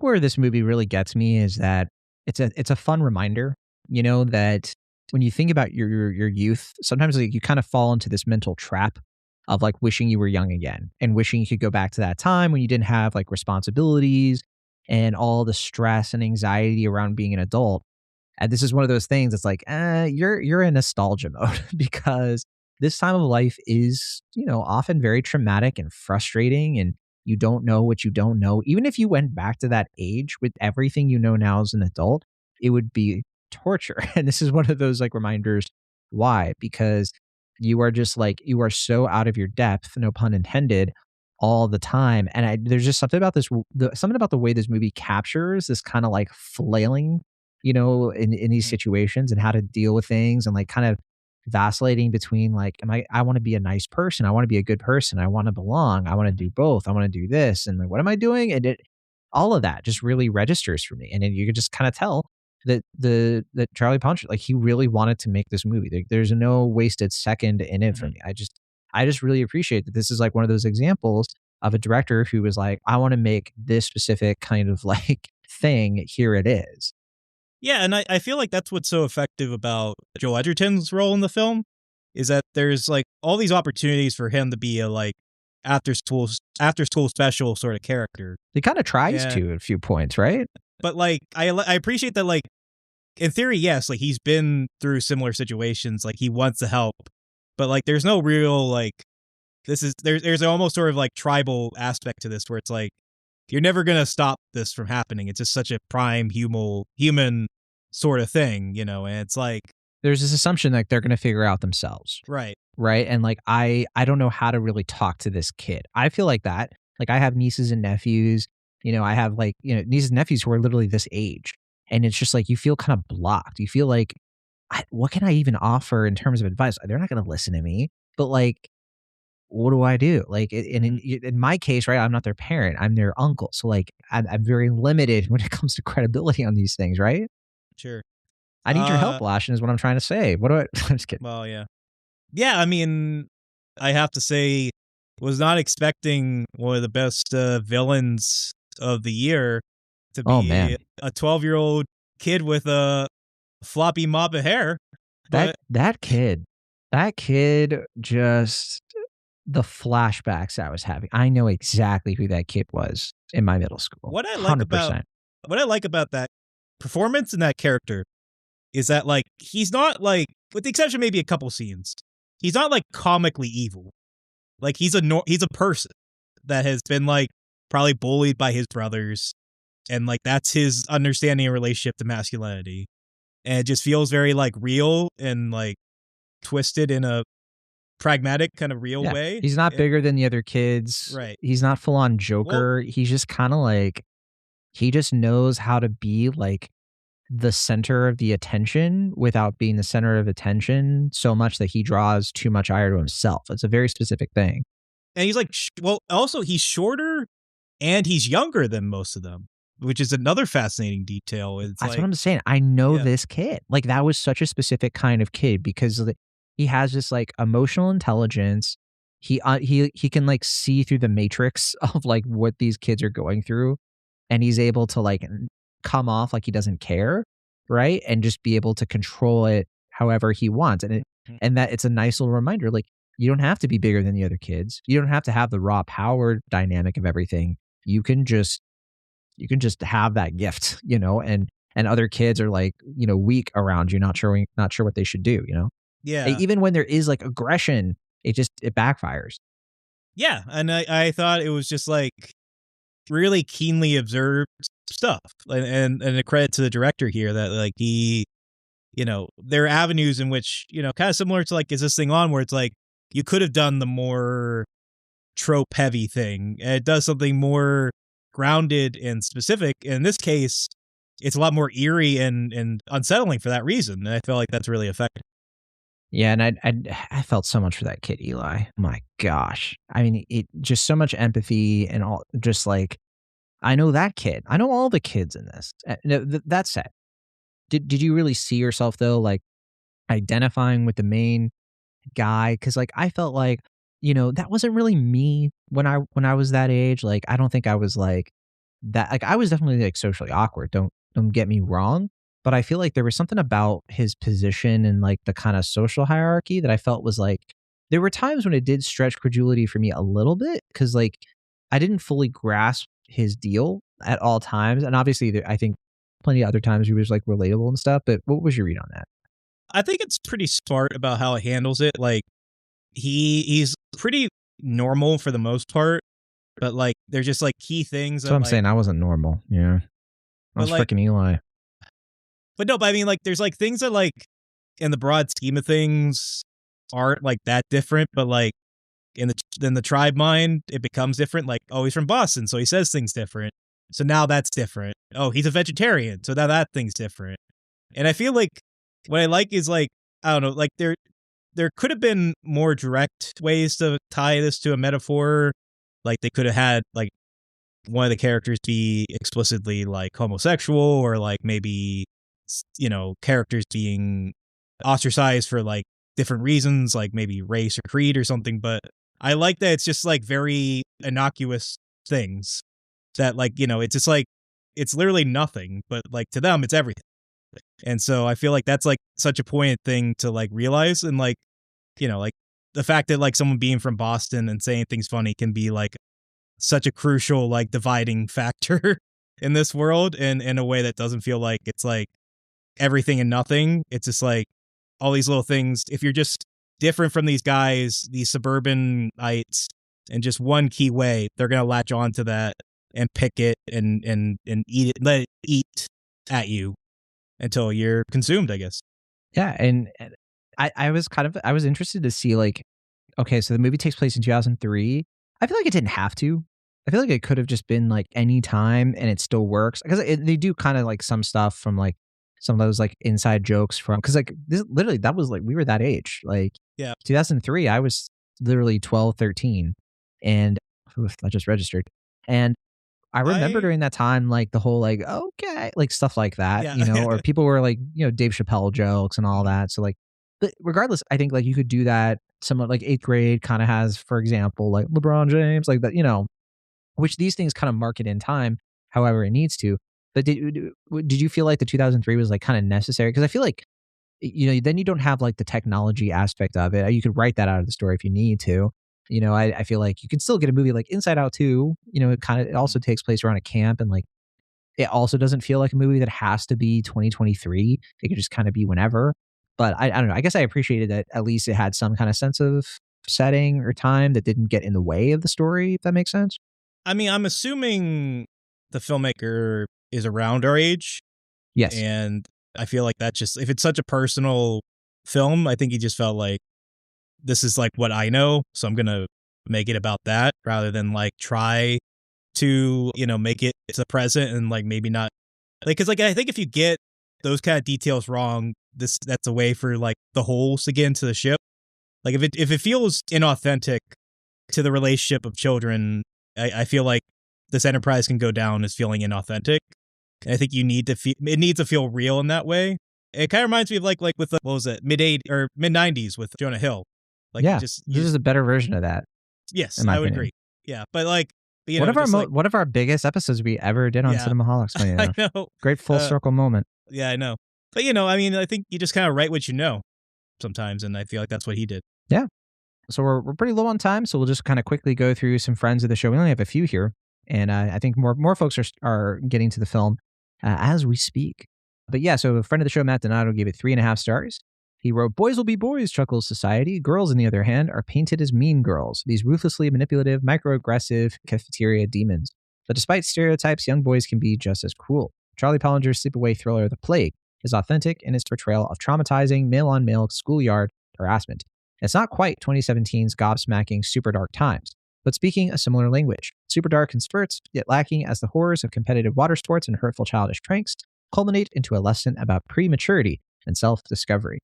A: where this movie really gets me is that it's a fun reminder, that when you think about your youth, sometimes like you kind of fall into this mental trap of like wishing you were young again and wishing you could go back to that time when you didn't have like responsibilities and all the stress and anxiety around being an adult. And this is one of those things that's like, you're in nostalgia mode because this time of life is, often very traumatic and frustrating, and you don't know what you don't know. Even if you went back to that age with everything you know now as an adult, it would be torture. And this is one of those like reminders why, because you are just like, you are so out of your depth, no pun intended, all the time. And there's just something about something about the way this movie captures this kind of like flailing, in these
B: Mm.
A: situations and how to deal with things and like kind of vacillating between like, I want to be a nice person. I want to be a good person. I want to belong. I want to do both. I want to do this. And like, what am I doing? And all of that just really registers for me. And then you can just kind of tell that Charlie Polinger, like he really wanted to make this movie. There's no wasted second in it for
B: Mhm.
A: me. I just really appreciate that this is like one of those examples of a director who was like, I want to make this specific kind of like thing. Here it is.
B: Yeah, and I feel like that's what's so effective about Joel Edgerton's role in the film is that there's like all these opportunities for him to be a like after school special sort of character.
A: He kind of tries
B: Yeah,
A: to at a few points, right?
B: but like I appreciate that like in theory, yes, like he's been through similar situations, like he wants to help, but like there's no real like there's almost sort of like tribal aspect to this where it's like you're never gonna stop this from happening. It's just such a prime human sort of thing, and it's like
A: There's this assumption that they're going to figure out themselves,
B: right.
A: right? And like I don't know how to really talk to this kid. I feel like that. Like I have nieces and nephews, I have like, nieces and nephews who are literally this age. And it's just like you feel kind of blocked. You feel like what can I even offer in terms of advice? They're not going to listen to me. But like what do I do? Like in my case, right, I'm not their parent. I'm their uncle. So like I'm very limited when it comes to credibility on these things, right?
B: Sure.
A: I need your help, Lashin, is what I'm trying to say. What do I I'm just kidding.
B: Well, yeah. Yeah, I mean, I have to say was not expecting one of the best villains of the year to
A: Oh man.
B: be a 12-year-old kid with a floppy mop of hair.
A: That
B: But
A: that kid just the flashbacks I was having. I know exactly who that kid was in my middle school.
B: what I like about
A: 100%.
B: what I like about that performance and that character is that like he's not like, with the exception of maybe a couple scenes, he's not like comically evil. Like he's a person that has been like probably bullied by his brothers, and like that's his understanding and relationship to masculinity, and it just feels very like real and like twisted in a pragmatic kind of real
A: Yeah.
B: way.
A: He's not bigger than the other kids.
B: Right.
A: He's not full on
B: Well,
A: Joker. He's just kind of like he just knows how to be like the center of the attention without being the center of attention so much that he draws too much ire to himself. It's a very specific thing.
B: and he's like well, also he's shorter and he's younger than most of them, which is another fascinating detail. It's
A: That's
B: like
A: what I'm saying. I know
B: yeah,
A: this kid. Like that was such a specific kind of kid because he has this like emotional intelligence. He can like see through the matrix of like what these kids are going through, and he's able to like come off like he doesn't care, right? And just be able to control it however he wants. And that it's a nice little reminder like you don't have to be bigger than the other kids. You don't have to have the raw power dynamic of everything. You can just have that gift, and other kids are like, weak around you, not sure what they should do.
B: yeah.
A: Even when there is like aggression, it backfires.
B: Yeah, and I thought it was just like really keenly observed stuff. And a credit to the director here that like he, there are avenues in which, kind of similar to like, is this thing on, where it's like, you could have done the more trope heavy thing. And it does something more grounded and specific. In this case, it's a lot more eerie and unsettling for that reason. And I feel like that's really effective.
A: Yeah, and I felt so much for that kid, Eli. My gosh. I mean, it just so much empathy and all, just like, I know that kid. I know all the kids in this. That said, did you really see yourself though, like identifying with the main guy? Because like I felt like, that wasn't really me when I was that age. Like I don't think I was like that. Like I was definitely like socially awkward. Don't get me wrong. But I feel like there was something about his position and like the kind of social hierarchy that I felt was like, there were times when it did stretch credulity for me a little bit, because like I didn't fully grasp his deal at all times. And obviously I think plenty of other times he was like relatable and stuff. But what was your read on that?
B: I think it's pretty smart about how it handles it. Like he's pretty normal for the most part, but like there's just like key things
A: That's
B: that
A: what I'm
B: like,
A: saying. I wasn't normal. Yeah. I was
B: but like,
A: freaking Eli.
B: but I mean like there's like things that like in the broad scheme of things aren't like that different, but like in the tribe mind, it becomes different. Like, oh, he's from Boston, so he says things different. So now that's different. Oh, he's a vegetarian, so now that thing's different. And I feel like what I like is like, I don't know, like there could have been more direct ways to tie this to a metaphor. Like they could have had like one of the characters be explicitly like homosexual, or like maybe, characters being ostracized for like different reasons, like maybe race or creed or something. But I like that it's just like very innocuous things that like, it's just like, it's literally nothing, but like to them, it's everything. And so I feel like that's like such a poignant thing to like realize. And like, like the fact that like someone being from Boston and saying things funny can be like such a crucial like dividing factor in this world, and in a way that doesn't feel like it's like everything and nothing. It's just like all these little things. If you're just different from these guys, these suburbanites, in just one key way, they're gonna latch on to that and pick it and eat it, let it eat at you until you're consumed, I guess.
A: Yeah, and I was interested to see like, okay, so the movie takes place in 2003. I feel like it didn't have to. I feel like it could have just been like any time and it still works, because they do kind of like some stuff from like some of those like inside jokes from, because like this literally, that was like we were that age, like
B: Yeah.
A: 2003. I was literally 12, 13, and oof, I just registered. And I remember during that time, like the whole like, okay, like stuff like that,
B: Yeah.
A: or people were like, Dave Chappelle jokes and all that. So like, but regardless, I think like you could do that. Somewhat like eighth grade kind of has, for example, like LeBron James, like that, which these things kind of mark it in time, however it needs to. But did you feel like the 2003 was like kind of necessary? Because I feel like, then you don't have like the technology aspect of it. You could write that out of the story if you need to. I feel like you could still get a movie like Inside Out 2. It also takes place around a camp, and like it also doesn't feel like a movie that has to be 2023. It could just kind of be whenever. But I don't know. I guess I appreciated that at least it had some kind of sense of setting or time that didn't get in the way of the story, if that makes sense.
B: I mean, I'm assuming the filmmaker is around our age.
A: Yes.
B: And I feel like that just, if it's such a personal film, I think he just felt like, this is like what I know, so I'm going to make it about that, rather than like try to, make it the present and like maybe not like, cause like I think if you get those kind of details wrong, that's a way for like the holes to get into the ship. Like if it feels inauthentic to the relationship of children, I feel like this enterprise can go down as feeling inauthentic. And I think you need to it needs to feel real in that way. It kind of reminds me of like with what was it, mid-80s or mid-90s with Jonah Hill. Like
A: yeah, this is a better version of that.
B: Yes, I would agree. Yeah, but like,
A: one of our biggest episodes we ever did on Cinemaholics.
B: I know.
A: Great full circle moment.
B: Yeah, I know. But I mean, I think you just kind of write what you know sometimes, and I feel like that's what he did.
A: Yeah. So we're pretty low on time, so we'll just kind of quickly go through some friends of the show. We only have a few here, and I think more folks are getting to the film as we speak. But yeah, so a friend of the show, Matt Donato, gave it 3.5 stars. He wrote, "Boys will be boys, chuckles society. Girls, on the other hand, are painted as mean girls. These ruthlessly manipulative, microaggressive cafeteria demons. But despite stereotypes, young boys can be just as cruel. Charlie Polinger's sleepaway thriller The Plague is authentic in its portrayal of traumatizing male-on-male schoolyard harassment. It's not quite 2017's gobsmacking super dark times, but speaking a similar language. Super dark in spurts, yet lacking as the horrors of competitive water sports and hurtful childish pranks culminate into a lesson about prematurity and self-discovery.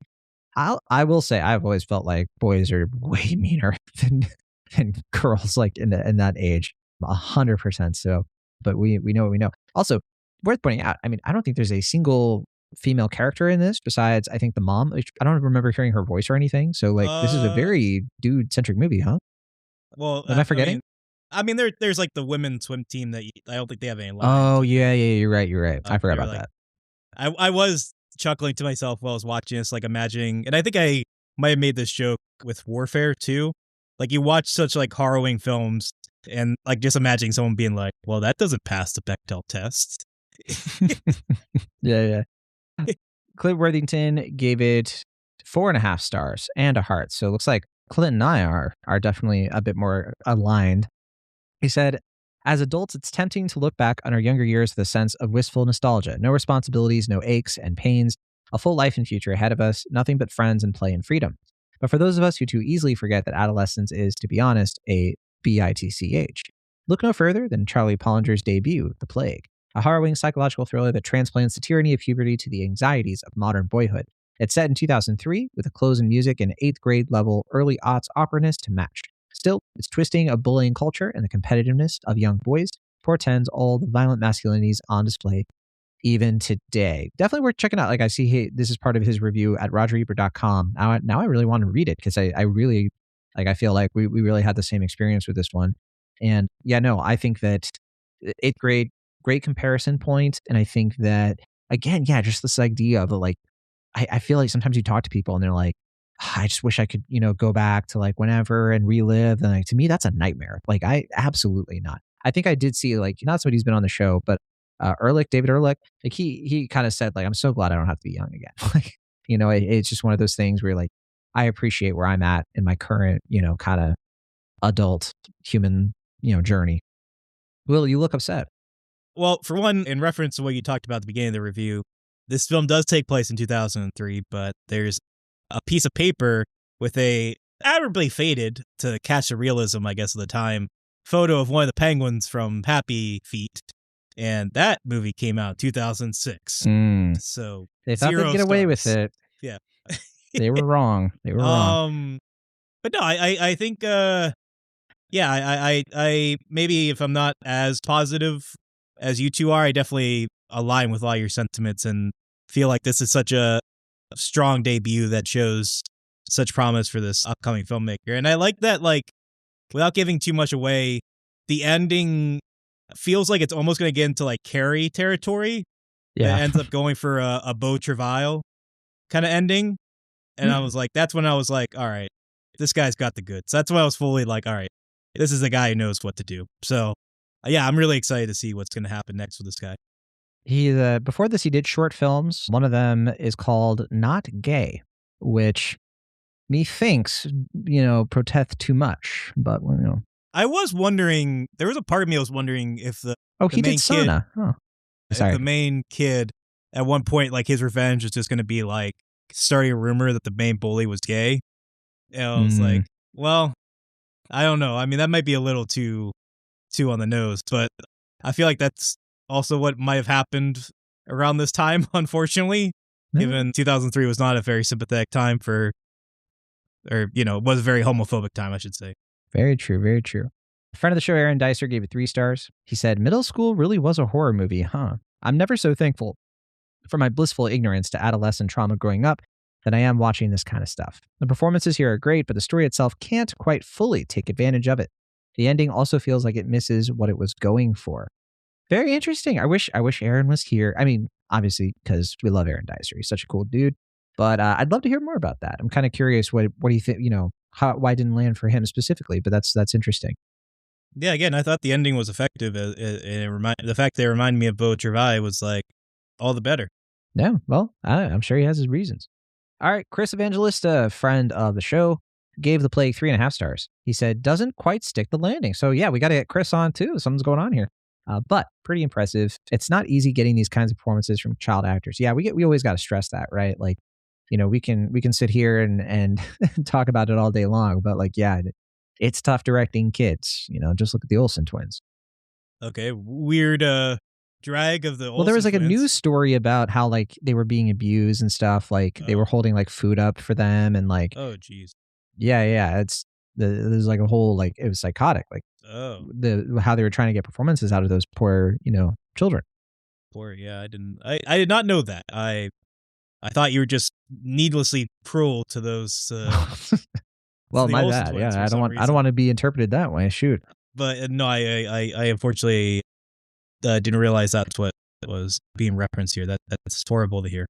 A: I will say I've always felt like boys are way meaner than girls like in that age. 100% so. But we know what we know. Also, worth pointing out, I mean, I don't think there's a single female character in this besides, I think, the mom. I don't remember hearing her voice or anything. So, like, this is a very dude-centric movie, huh?
B: Well,
A: am I forgetting?
B: I mean, there's like the women's swim team that I don't think they have any lines.
A: Oh, yeah, you're right. I forgot about that.
B: I was chuckling to myself while I was watching this, like imagining, and I think I might have made this joke with Warfare too. Like, you watch such like harrowing films and like just imagining someone being like, well, that doesn't pass the Bechdel test.
A: Yeah. Clint Worthington gave it 4.5 stars and a heart. So it looks like Clint and I are definitely a bit more aligned. He said, as adults, it's tempting to look back on our younger years with a sense of wistful nostalgia. No responsibilities, no aches and pains, a full life and future ahead of us, nothing but friends and play and freedom. But for those of us who too easily forget that adolescence is, to be honest, a bitch, look no further than Charlie Polinger's debut, The Plague, a harrowing psychological thriller that transplants the tyranny of puberty to the anxieties of modern boyhood. It's set in 2003 with a close-in music and 8th grade level early aughts operness to match. Still, its twisting of bullying culture and the competitiveness of young boys portends all the violent masculinities on display even today. Definitely worth checking out. Like, I see this is part of his review at rogerebert.com. Now I really want to read it because I really, like, I feel like we really had the same experience with this one. And yeah, no, I think that 8th grade, great comparison point. And I think that, again, yeah, just this idea of like, I feel like sometimes you talk to people and they're like, I just wish I could, go back to like whenever and relive. And like, to me, that's a nightmare. Like, I absolutely not. I think I did see, like, not somebody who's been on the show, but David Ehrlich, like he kind of said, like, I'm so glad I don't have to be young again. Like, it's just one of those things where like, I appreciate where I'm at in my current, kind of adult human, journey. Will, you look upset.
B: Well, for one, in reference to what you talked about at the beginning of the review, this film does take place in 2003, but there's a piece of paper with a admirably faded, to catch the realism, I guess, of the time, photo of one of the penguins from Happy Feet. And that movie came out in 2006. So
A: they thought they'd get away with it.
B: Yeah.
A: They were wrong. Wrong.
B: But no, I think, I maybe if I'm not as positive as you two are, I definitely align with all your sentiments and feel like this is such a strong debut that shows such promise for this upcoming filmmaker. And I like that, like, without giving too much away, the ending feels like it's almost going to get into like Carrie territory.
A: Yeah.
B: It ends up going for a Beau Travail kind of ending. And I was like, that's when I was like, all right, this guy's got the goods. That's when I was fully like, all right, this is a guy who knows what to do. So yeah, I'm really excited to see what's going to happen next with this guy.
A: He before this, he did short films. One of them is called Not Gay, which methinks, protest too much. But,
B: I was wondering, there was a part of me I was wondering if
A: he did Sauna.
B: If the main kid, at one point, like, his revenge was just going to be like starting a rumor that the main bully was gay. And I was like, well, I don't know. I mean, that might be a little too on the nose, but I feel like that's also what might have happened around this time, unfortunately, given 2003 was not a very sympathetic time was a very homophobic time, I should say.
A: Very true, very true. A friend of the show, Aaron Dicer, gave it 3 stars. He said, middle school really was a horror movie, huh? I'm never so thankful for my blissful ignorance to adolescent trauma growing up than I am watching this kind of stuff. The performances here are great, but the story itself can't quite fully take advantage of it. The ending also feels like it misses what it was going for. Very interesting. I wish Aaron was here. I mean, obviously, because we love Aaron Dicer. He's such a cool dude. But I'd love to hear more about that. I'm kind of curious what do you think, why it didn't land for him specifically, but that's interesting.
B: Yeah, again, I thought the ending was effective. The fact they remind me of Beau Travail was like all the better.
A: Yeah, well, I'm sure he has his reasons. All right, Chris Evangelista, friend of the show, gave The Plague 3.5 stars. He said, doesn't quite stick the landing. So yeah, we got to get Chris on too. Something's going on here. but pretty impressive. It's not easy getting these kinds of performances from child actors. Yeah, we always got to stress that, right? Like, we can sit here and talk about it all day long, but like, yeah, it's tough directing kids. Just look at the Olsen twins.
B: Okay, weird drag of the
A: Well, there was
B: Olsen
A: like a
B: twins.
A: news story about how like they were being abused and stuff. Like they were
B: Oh.
A: holding like food up for them, and like,
B: Oh, jeez.
A: yeah, there's like a whole, like, it was psychotic, like
B: Oh,
A: how they were trying to get performances out of those poor children.
B: poor. Yeah, I did not know that. I thought you were just needlessly cruel to those to
A: Well,
B: the
A: my
B: Olsen
A: bad.
B: twins
A: Yeah,
B: for some
A: I don't
B: reason.
A: want to be interpreted that way. Shoot.
B: But no, I unfortunately didn't realize that's what was being referenced here. That's horrible to hear.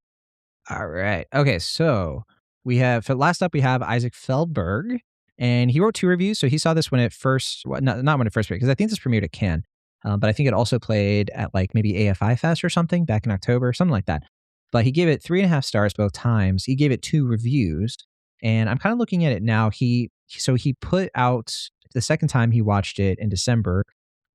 A: All right. Okay. So for last up, we have Isaac Feldberg, and he wrote 2 reviews. So he saw this when it first, well, not when it first played, because I think this premiered at Cannes, but I think it also played at like maybe AFI Fest or something back in October, something like that. But he gave it 3.5 stars both times. He gave it 2 reviews, and I'm kind of looking at it now. So he put out the second time he watched it in December.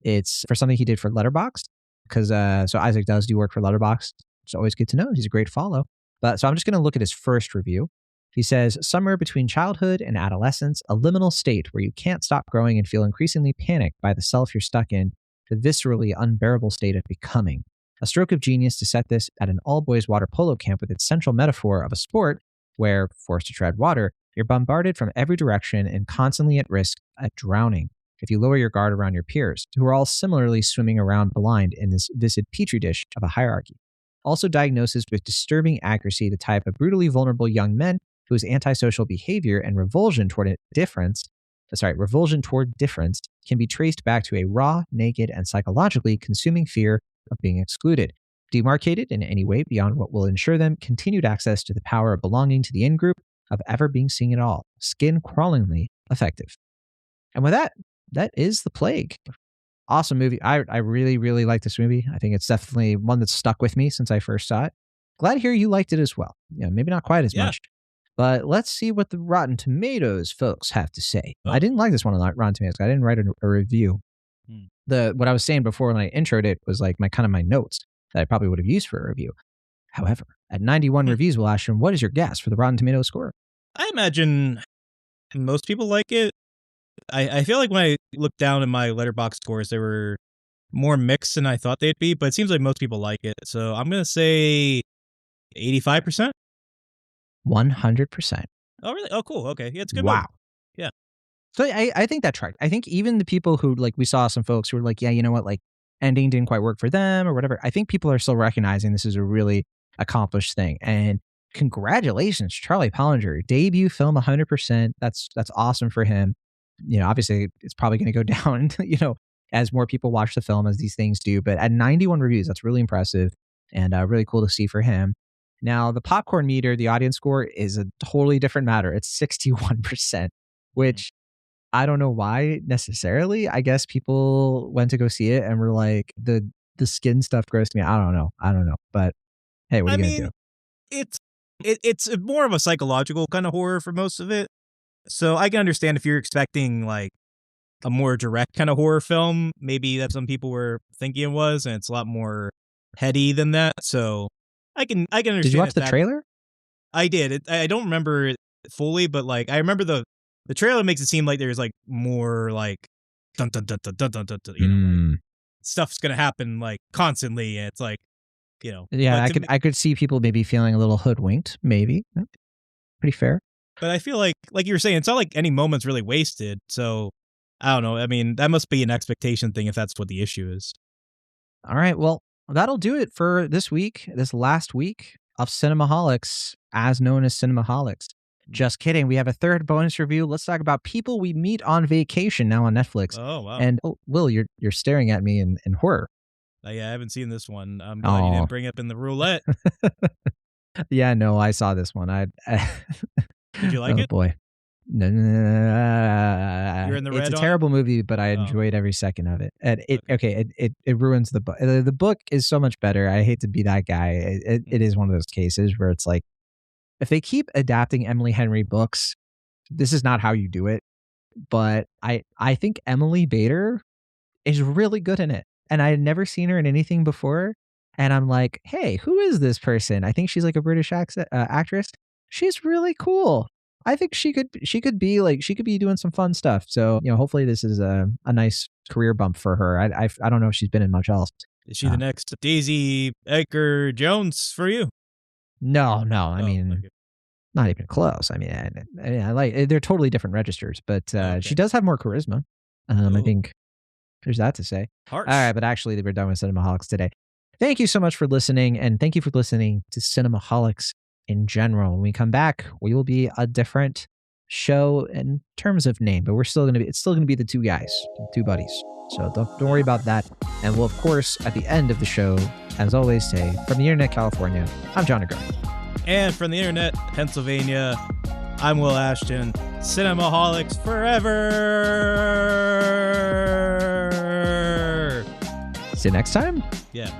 A: It's for something he did for Letterboxd, because so Isaac does do work for Letterboxd. It's always good to know. He's a great follow. But so I'm just going to look at his first review. He says, somewhere between childhood and adolescence, a liminal state where you can't stop growing and feel increasingly panicked by the self you're stuck in, the viscerally unbearable state of becoming. A stroke of genius to set this at an all-boys water polo camp with its central metaphor of a sport where, forced to tread water, you're bombarded from every direction and constantly at risk at drowning if you lower your guard around your peers, who are all similarly swimming around blind in this viscid petri dish of a hierarchy. Also diagnoses with disturbing accuracy the type of brutally vulnerable young men whose antisocial behavior and revulsion toward difference can be traced back to a raw, naked, and psychologically consuming fear of being excluded, demarcated in any way beyond what will ensure them continued access to the power of belonging to the in-group, of ever being seen at all. Skin-crawlingly effective. And with that, that is The Plague. Awesome movie. I really, really like this movie. I think it's definitely one that's stuck with me since I first saw it. Glad to hear you liked it as well. Yeah, maybe not quite as much. But let's see what the Rotten Tomatoes folks have to say.
B: Oh.
A: I didn't like this one on Rotten Tomatoes. I didn't write a review. What I was saying before when I introed it was like my notes that I probably would have used for a review. However, at 91 reviews, we'll ask you, what is your guess for the Rotten Tomatoes score?
B: I imagine most people like it. I feel like when I looked down at my Letterboxd scores, they were more mixed than I thought they'd be, but it seems like most people like it. So I'm going to say 85%.
A: 100%.
B: Oh, really? Oh, cool. Okay. Yeah, it's a good
A: Wow.
B: movie. Yeah.
A: So I think that tracked. I think even the people who, like, we saw some folks who were like, yeah, you know what, like, ending didn't quite work for them or whatever. I think people are still recognizing this is a really accomplished thing. And congratulations, Charlie Polinger, debut film 100%. That's awesome for him. Obviously it's probably going to go down, as more people watch the film, as these things do. But at 91 reviews, that's really impressive and really cool to see for him. Now, the popcorn meter, the audience score, is a totally different matter. It's 61%, which I don't know why necessarily. I guess people went to go see it and were like, the skin stuff grossed me. I don't know. But hey, what are you going to do?
B: It's more of a psychological kind of horror for most of it. So I can understand if you're expecting like a more direct kind of horror film, maybe that's some people were thinking it was, and it's a lot more heady than that. So I can understand.
A: Did you watch the trailer?
B: I did. I don't remember it fully, but like I remember the trailer makes it seem like there's like more like dun dun dun dun dun dun dun, like stuff's gonna happen like constantly, and it's like
A: Yeah, I could see people maybe feeling a little hoodwinked. Maybe pretty fair.
B: But I feel like you were saying, it's not like any moment's really wasted. So I don't know. I mean, that must be an expectation thing if that's what the issue is.
A: All right. Well, that'll do it for this last week of Cinemaholics, as known as Cinemaholics. Just kidding. We have a third bonus review. Let's talk about People We Meet on Vacation, now on Netflix.
B: Oh, wow.
A: And Will, you're staring at me in horror.
B: Yeah, I haven't seen this one. I'm glad you didn't bring it up in the roulette.
A: Yeah, no, I saw this one.
B: Did you like it?
A: Oh boy. No.
B: You're in the red.
A: It's a terrible movie, but I enjoyed every second of it. And it ruins the book. The book is so much better. I hate to be that guy. It is one of those cases where it's like, if they keep adapting Emily Henry books, this is not how you do it. But I think Emily Bader is really good in it. and I had never seen her in anything before. And I'm like, hey, who is this person? I think she's like a British actress. She's really cool. I think she could be doing some fun stuff. So, hopefully this is a nice career bump for her. I don't know if she's been in much else.
B: Is she the next Daisy Edgar Jones for you?
A: No. I mean, okay. Not even close. I mean, I like, they're totally different registers, but she does have more charisma. I think there's that to say.
B: Harsh.
A: All right, but actually, we're done with Cinemaholics today. Thank you so much for listening, and thank you for listening to Cinemaholics in general. When we come back, we will be a different show in terms of name, but it's still going to be the two guys, two buddies. So don't worry about that. And we'll, of course, at the end of the show, as always, say, from the Internet, California, I'm Jon and Will.
B: And from the Internet, Pennsylvania, I'm Will Ashton. Cinemaholics forever.
A: See you next time.
B: Yeah.